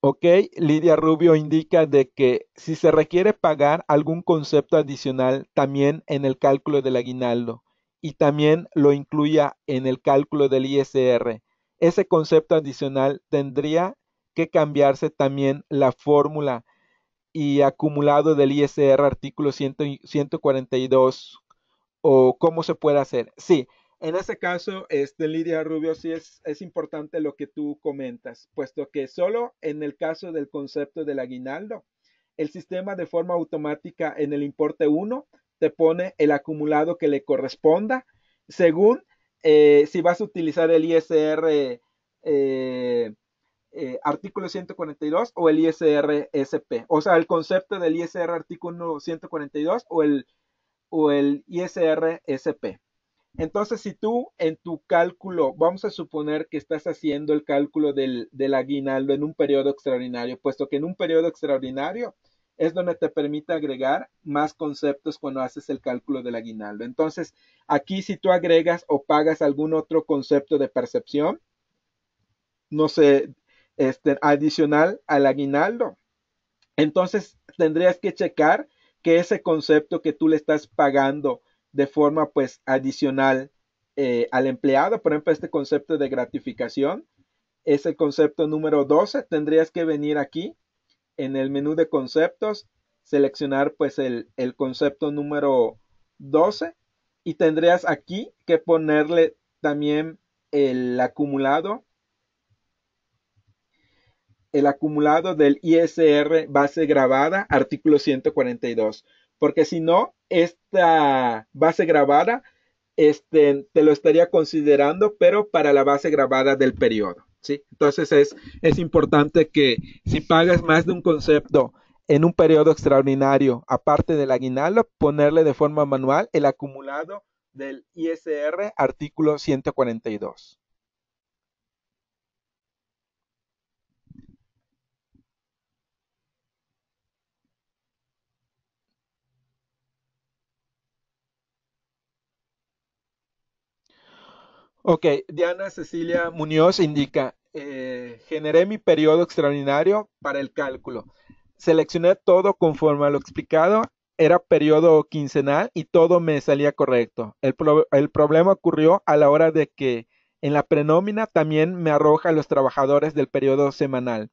B: Ok, Lidia Rubio indica de que si se requiere pagar algún concepto adicional también en el cálculo del aguinaldo y también lo incluya en el cálculo del ISR, ese concepto adicional tendría que cambiarse también la fórmula y acumulado del ISR artículo 142 o cómo se puede hacer. Sí, en ese caso, Lidia Rubio, sí es importante lo que tú comentas, puesto que solo en el caso del concepto del aguinaldo, el sistema de forma automática en el importe 1 te pone el acumulado que le corresponda según si vas a utilizar el ISR artículo 142 o el ISR SP. O sea, el concepto del ISR artículo 142 o el ISR SP. Entonces, si tú en tu cálculo, vamos a suponer que estás haciendo el cálculo del aguinaldo en un periodo extraordinario, puesto que en un periodo extraordinario es donde te permite agregar más conceptos cuando haces el cálculo del aguinaldo. Entonces, aquí si tú agregas o pagas algún otro concepto de percepción, no sé, adicional al aguinaldo, entonces tendrías que checar que ese concepto que tú le estás pagando de forma pues adicional al empleado, por ejemplo, este concepto de gratificación es el concepto número 12. Tendrías que venir aquí en el menú de conceptos, seleccionar pues el concepto número 12 y tendrías aquí que ponerle también el acumulado del ISR base grabada, artículo 142. porque si no, esta base grabada te lo estaría considerando, pero para la base grabada del periodo, ¿sí? Entonces es importante que si pagas más de un concepto en un periodo extraordinario, aparte del aguinaldo, ponerle de forma manual el acumulado del ISR artículo 142. Ok, Diana Cecilia Muñoz indica, generé mi periodo extraordinario para el cálculo. Seleccioné todo conforme a lo explicado, era periodo quincenal y todo me salía correcto. El problema ocurrió a la hora de que en la prenómina también me arroja los trabajadores del periodo semanal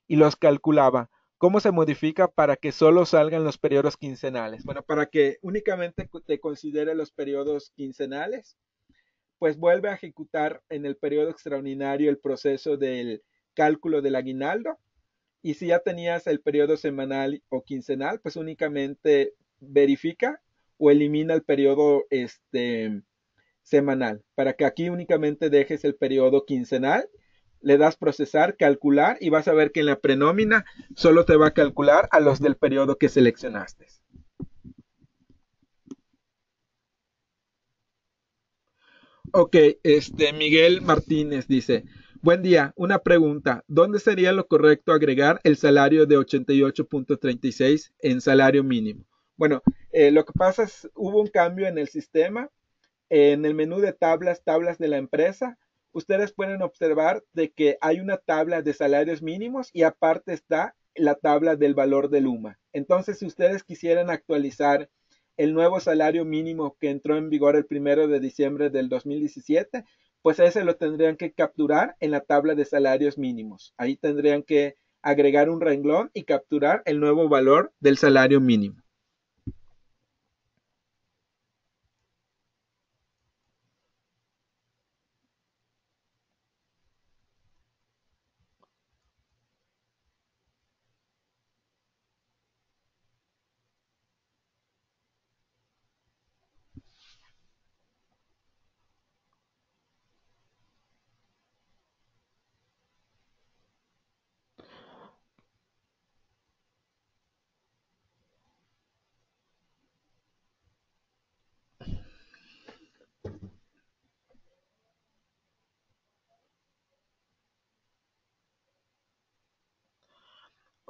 B: y los calculaba. ¿Cómo se modifica para que solo salgan los periodos quincenales? Bueno, para que únicamente te considere los periodos quincenales, pues vuelve a ejecutar en el periodo extraordinario el proceso del cálculo del aguinaldo. Y si ya tenías el periodo semanal o quincenal, pues únicamente verifica o elimina el periodo semanal, para que aquí únicamente dejes el periodo quincenal, le das procesar, calcular y vas a ver que en la prenómina solo te va a calcular a los del periodo que seleccionaste. Ok, Miguel Martínez dice, buen día, una pregunta, ¿dónde sería lo correcto agregar el salario de 88.36 en salario mínimo? Bueno, lo que pasa es, hubo un cambio en el sistema, en el menú de tablas, tablas de la empresa, ustedes pueden observar de que hay una tabla de salarios mínimos y aparte está la tabla del valor del UMA. Entonces, si ustedes quisieran actualizar el nuevo salario mínimo que entró en vigor el 1 de diciembre del 2017, pues ese lo tendrían que capturar en la tabla de salarios mínimos. Ahí tendrían que agregar un renglón y capturar el nuevo valor del salario mínimo.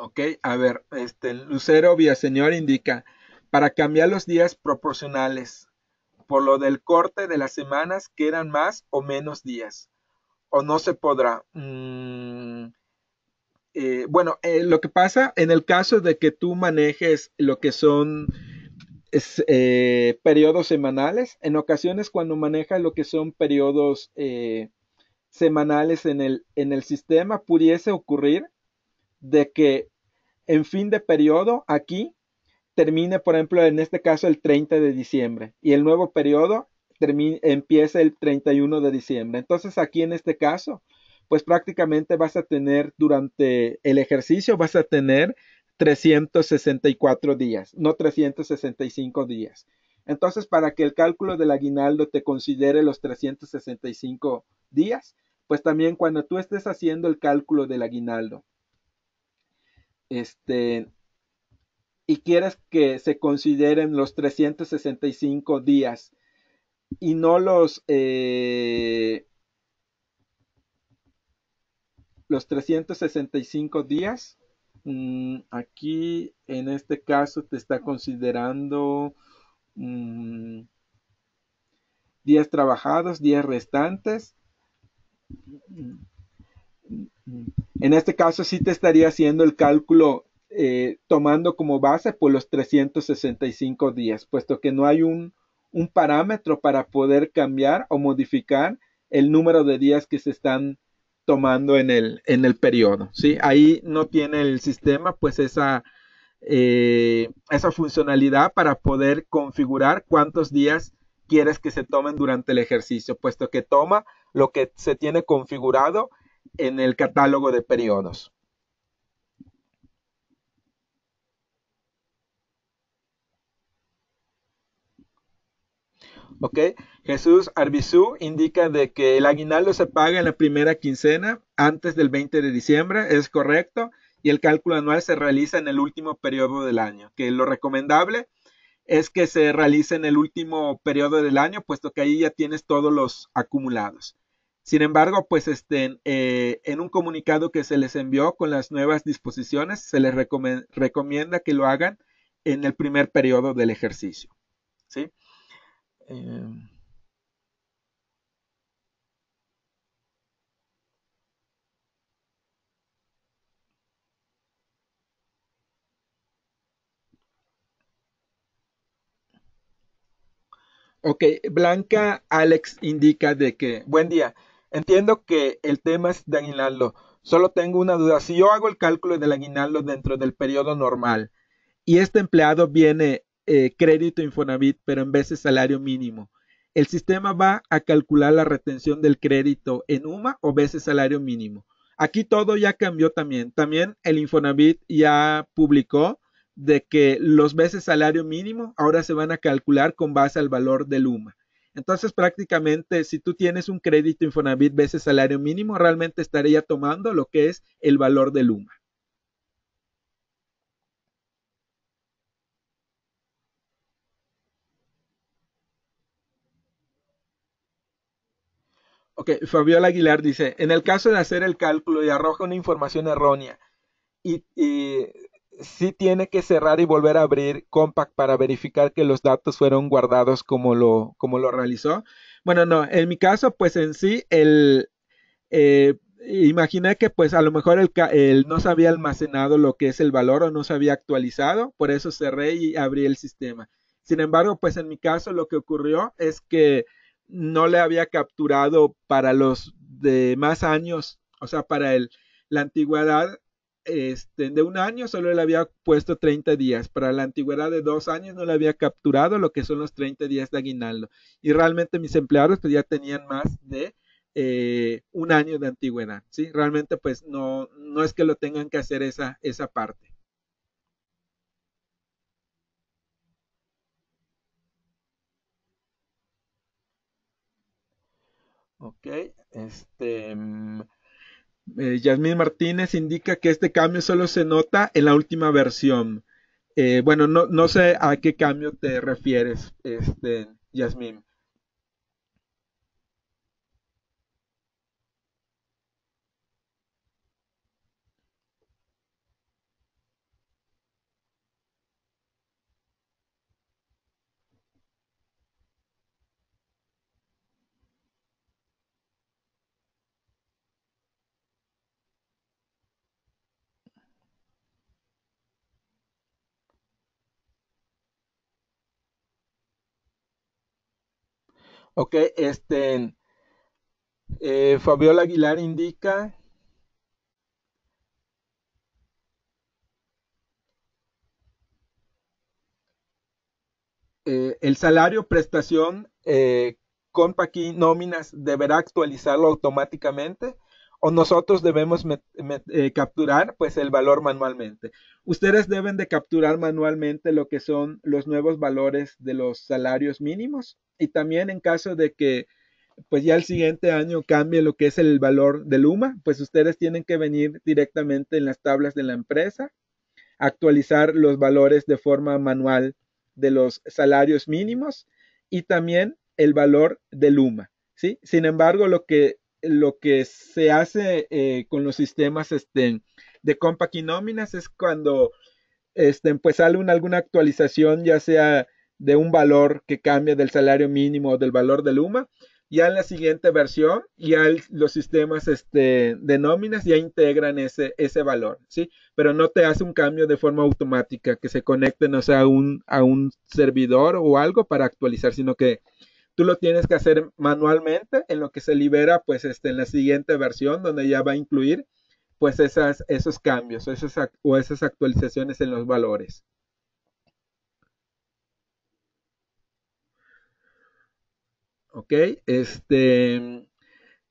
B: Ok, a ver, Lucero Villaseñor indica, para cambiar los días proporcionales, por lo del corte de las semanas, quedan más o menos días, o no se podrá. Bueno, lo que pasa en el caso de que tú manejes lo que son periodos semanales, en ocasiones cuando manejas lo que son periodos semanales en el sistema, pudiese ocurrir de que en fin de periodo aquí termine, por ejemplo, en este caso el 30 de diciembre y el nuevo periodo empieza el 31 de diciembre. Entonces aquí en este caso, pues prácticamente vas a tener durante el ejercicio, vas a tener 364 días, no 365 días. Entonces, para que el cálculo del aguinaldo te considere los 365 días, pues también cuando tú estés haciendo el cálculo del aguinaldo, este, y quieres que se consideren los 365 días y no los 365 días, aquí en este caso te está considerando días trabajados, días restantes. En este caso sí te estaría haciendo el cálculo tomando como base pues los 365 días, puesto que no hay un parámetro para poder cambiar o modificar el número de días que se están tomando en el periodo, ¿sí? Ahí no tiene el sistema pues esa funcionalidad para poder configurar cuántos días quieres que se tomen durante el ejercicio, puesto que toma lo que se tiene configurado en el catálogo de periodos. ¿Ok? Jesús Arbizú indica de que el aguinaldo se paga en la primera quincena antes del 20 de diciembre, es correcto, y el cálculo anual se realiza en el último periodo del año, que lo recomendable es que se realice en el último periodo del año, puesto que ahí ya tienes todos los acumulados. Sin embargo, pues en un comunicado que se les envió con las nuevas disposiciones, se les recomienda que lo hagan en el primer periodo del ejercicio. ¿Sí? Eh, Ok, Blanca Alex indica de que, buen día, entiendo que el tema es de aguinaldo, solo tengo una duda, si yo hago el cálculo del aguinaldo dentro del periodo normal y este empleado viene crédito Infonavit, pero en vez de salario mínimo, ¿el sistema va a calcular la retención del crédito en UMA o veces salario mínimo? Aquí todo ya cambió también. También el Infonavit ya publicó de que los veces salario mínimo ahora se van a calcular con base al valor del UMA. Entonces, prácticamente, si tú tienes un crédito Infonavit veces salario mínimo, realmente estaría tomando lo que es el valor del UMA. Ok, Fabiola Aguilar dice, en el caso de hacer el cálculo y arroja una información errónea y sí tiene que cerrar y volver a abrir Compact para verificar que los datos fueron guardados como lo realizó. Bueno, no, en mi caso, pues en sí, imaginé que pues a lo mejor el no se había almacenado lo que es el valor o no se había actualizado, por eso cerré y abrí el sistema. Sin embargo, pues en mi caso lo que ocurrió es que no le había capturado para los de más años, o sea, para la antigüedad de un año solo le había puesto 30 días, para la antigüedad de 2 años no le había capturado lo que son los 30 días de aguinaldo. Y realmente mis empleados pues ya tenían más de un año de antigüedad, ¿sí? Realmente pues no es que lo tengan que hacer esa parte. Ok, Yasmín Martínez indica que este cambio solo se nota en la última versión. Bueno, no sé a qué cambio te refieres, Yasmín. Ok, Fabiola Aguilar indica el salario prestación con aquí nóminas deberá actualizarlo automáticamente o nosotros debemos capturar pues el valor manualmente. Ustedes deben de capturar manualmente lo que son los nuevos valores de los salarios mínimos y también en caso de que pues ya el siguiente año cambie lo que es el valor del UMA, pues ustedes tienen que venir directamente en las tablas de la empresa, actualizar los valores de forma manual de los salarios mínimos y también el valor del UMA, ¿sí? Sin embargo, lo que se hace con los sistemas de Compact y nóminas es cuando pues sale alguna actualización, ya sea de un valor que cambia del salario mínimo o del valor del UMA, ya en la siguiente versión, ya los sistemas de nóminas ya integran ese valor, ¿sí? Pero no te hace un cambio de forma automática, que se conecte, no sé, a un servidor o algo para actualizar, sino que tú lo tienes que hacer manualmente en lo que se libera, pues, en la siguiente versión, donde ya va a incluir, pues, esos cambios o esas actualizaciones en los valores. ¿Ok?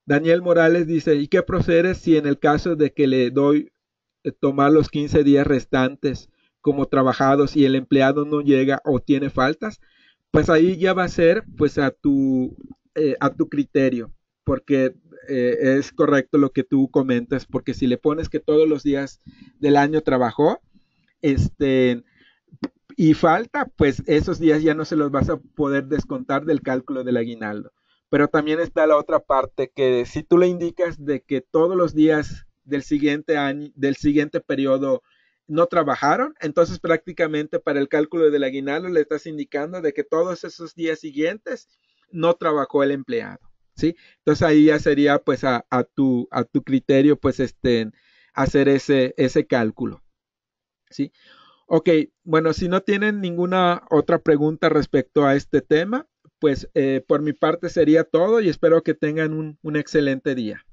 B: Daniel Morales dice, ¿y qué procede si en el caso de que le doy tomar los 15 días restantes como trabajados y el empleado no llega o tiene faltas? Pues ahí ya va a ser pues a tu criterio, porque es correcto lo que tú comentas, porque si le pones que todos los días del año trabajó, este, y falta, pues esos días ya no se los vas a poder descontar del cálculo del aguinaldo. Pero también está la otra parte que si tú le indicas de que todos los días del siguiente año, del siguiente periodo no trabajaron, entonces prácticamente para el cálculo del aguinaldo le estás indicando de que todos esos días siguientes no trabajó el empleado, ¿sí? Entonces ahí ya sería pues a tu criterio pues hacer ese cálculo, ¿sí? Ok, bueno, si no tienen ninguna otra pregunta respecto a este tema, pues por mi parte sería todo y espero que tengan un excelente día.